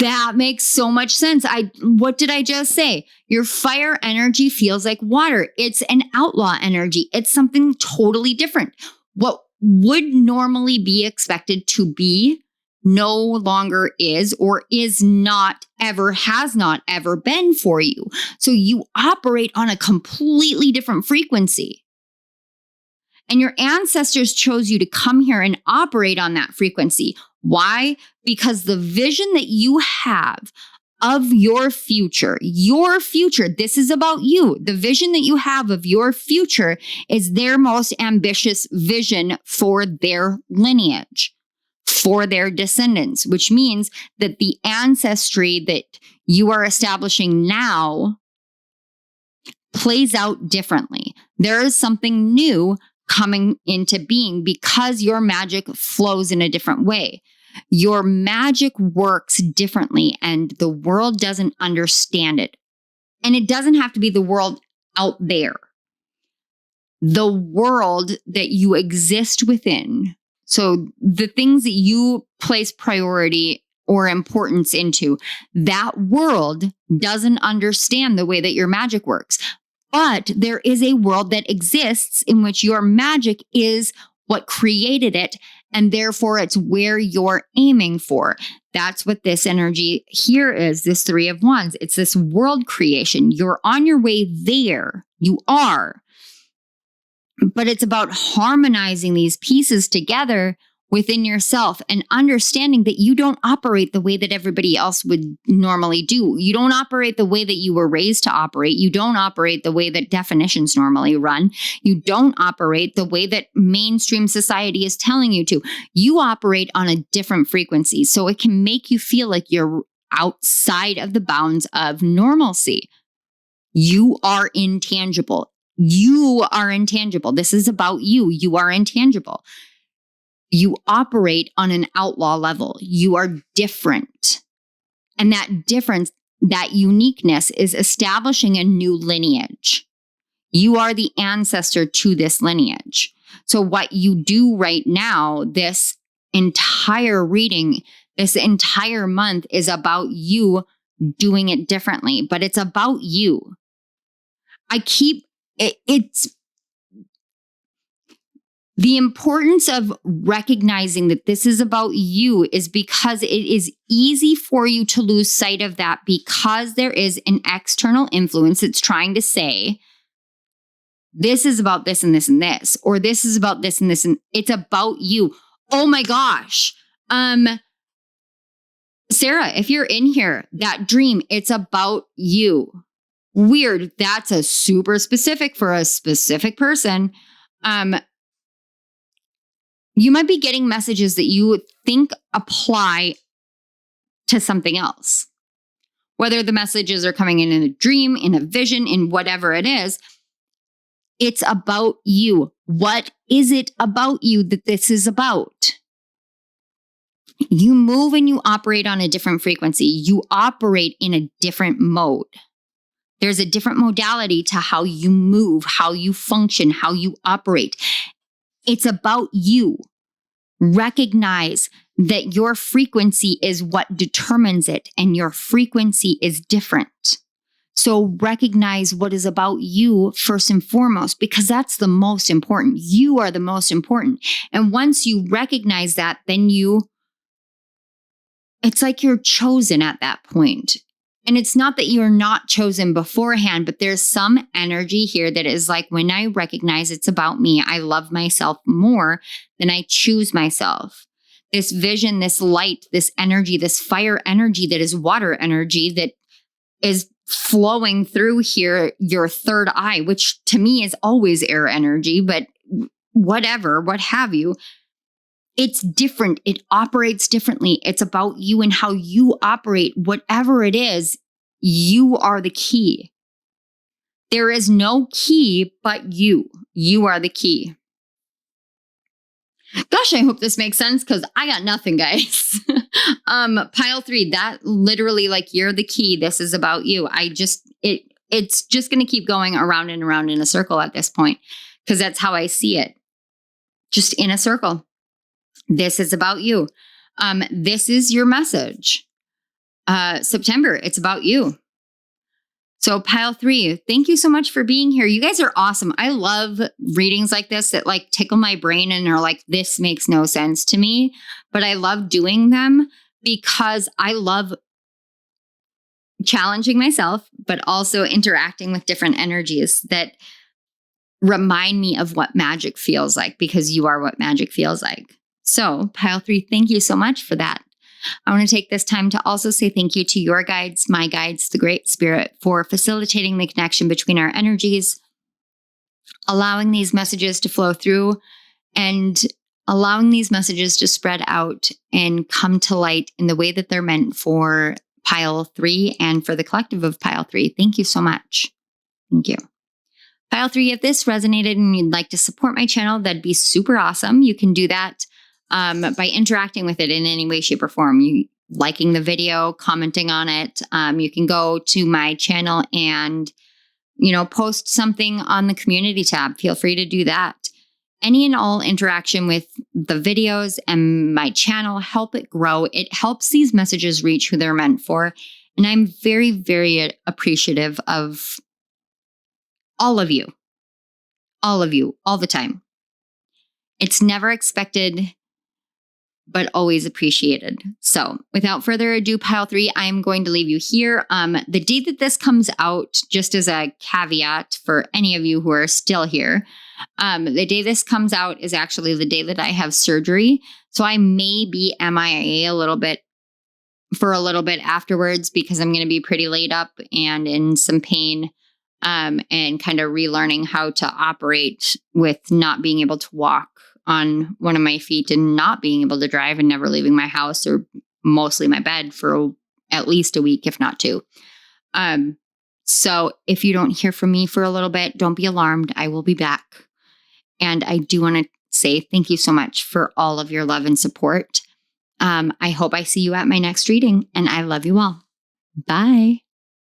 That makes so much sense. What did I just say? Your fire energy feels like water. It's an outlaw energy. It's something totally different. What would normally be expected to be no longer is, or is not ever, has not ever been for you. So you operate on a completely different frequency. And your ancestors chose you to come here and operate on that frequency. Why? Because the vision that you have of your future, this is about you. The vision that you have of your future is their most ambitious vision for their lineage, for their descendants, which means that the ancestry that you are establishing now plays out differently. There is something new coming into being because your magic flows in a different way. Your magic works differently and the world doesn't understand it. And it doesn't have to be the world out there. The world that you exist within. So the things that you place priority or importance into. That world doesn't understand the way that your magic works. But there is a world that exists in which your magic is what created it, and therefore it's where you're aiming for. That's what this energy here is, this Three of Wands. It's this world creation. You're on your way there. You are. But it's about harmonizing these pieces together within yourself and understanding that you don't operate the way that everybody else would normally do. You don't operate the way that you were raised to operate. You don't operate the way that definitions normally run. You don't operate the way that mainstream society is telling you to. You operate on a different frequency. So it can make you feel like you're outside of the bounds of normalcy. You are intangible. You are intangible. This is about you. You are intangible. You operate on an outlaw level. You are different. And that difference, that uniqueness is establishing a new lineage. You are the ancestor to this lineage. So what you do right now, this entire reading, this entire month is about you doing it differently, but it's about you. It's the importance of recognizing that this is about you is because it is easy for you to lose sight of that because there is an external influence that's trying to say, this is about this and this and this, or this is about this and this, and it's about you. Oh my gosh. Sarah, if you're in here, that dream, it's about you. Weird. That's a super specific for a specific person. You might be getting messages that you think apply to something else. Whether the messages are coming in a dream, in a vision, in whatever it is, it's about you. What is it about you that this is about? You move and you operate on a different frequency. You operate in a different mode. There's a different modality to how you move, how you function, how you operate. It's about you. Recognize that your frequency is what determines it, and your frequency is different. So recognize what is about you first and foremost, because that's the most important. You are the most important. And once you recognize that, then it's like you're chosen at that point. And it's not that you're not chosen beforehand, but there's some energy here that is like, when I recognize it's about me, I love myself more than I choose myself. This vision, this light, this energy, this fire energy that is water energy that is flowing through here, your third eye, which to me is always air energy, but whatever, what have you. It's different. It operates differently. It's about you and how you operate. Whatever it is, you are the key. There is no key but you. You are the key. Gosh, I hope this makes sense because I got nothing, guys. Pile 3, that literally, like, you're the key. This is about you. It's just going to keep going around and around in a circle at this point because that's how I see it. Just in a circle. This is about you. This is your message. September, it's about you. So pile 3, thank you so much for being here. You guys are awesome. I love readings like this that like tickle my brain and are like, this makes no sense to me, but I love doing them because I love challenging myself, but also interacting with different energies that remind me of what magic feels like, because you are what magic feels like. So pile 3, thank you so much for that. I want to take this time to also say thank you to your guides, my guides, the Great Spirit, for facilitating the connection between our energies, allowing these messages to flow through, and allowing these messages to spread out and come to light in the way that they're meant for pile 3 and for the collective of pile 3. Thank you so much. Thank you. Pile 3, if this resonated and you'd like to support my channel, that'd be super awesome. You can do that by interacting with it in any way, shape, or form. You liking the video, commenting on it. You can go to my channel and, post something on the community tab. Feel free to do that. any and all interaction with the videos and my channel, help it grow. It helps these messages reach who they're meant for. And I'm very, very appreciative of all of you, all the time. It's never expected, but always appreciated. So without further ado, pile 3, I'm going to leave you here. The day that this comes out, just as a caveat for any of you who are still here, the day this comes out is actually the day that I have surgery. So I may be MIA a little bit afterwards, because I'm going to be pretty laid up and in some pain, and kind of relearning how to operate with not being able to walk on one of my feet and not being able to drive and never leaving my house or mostly my bed for at least a week, if not 2. So if you don't hear from me for a little bit, don't be alarmed. I will be back. And I do want to say thank you so much for all of your love and support. I hope I see you at my next reading, and I love you all. Bye.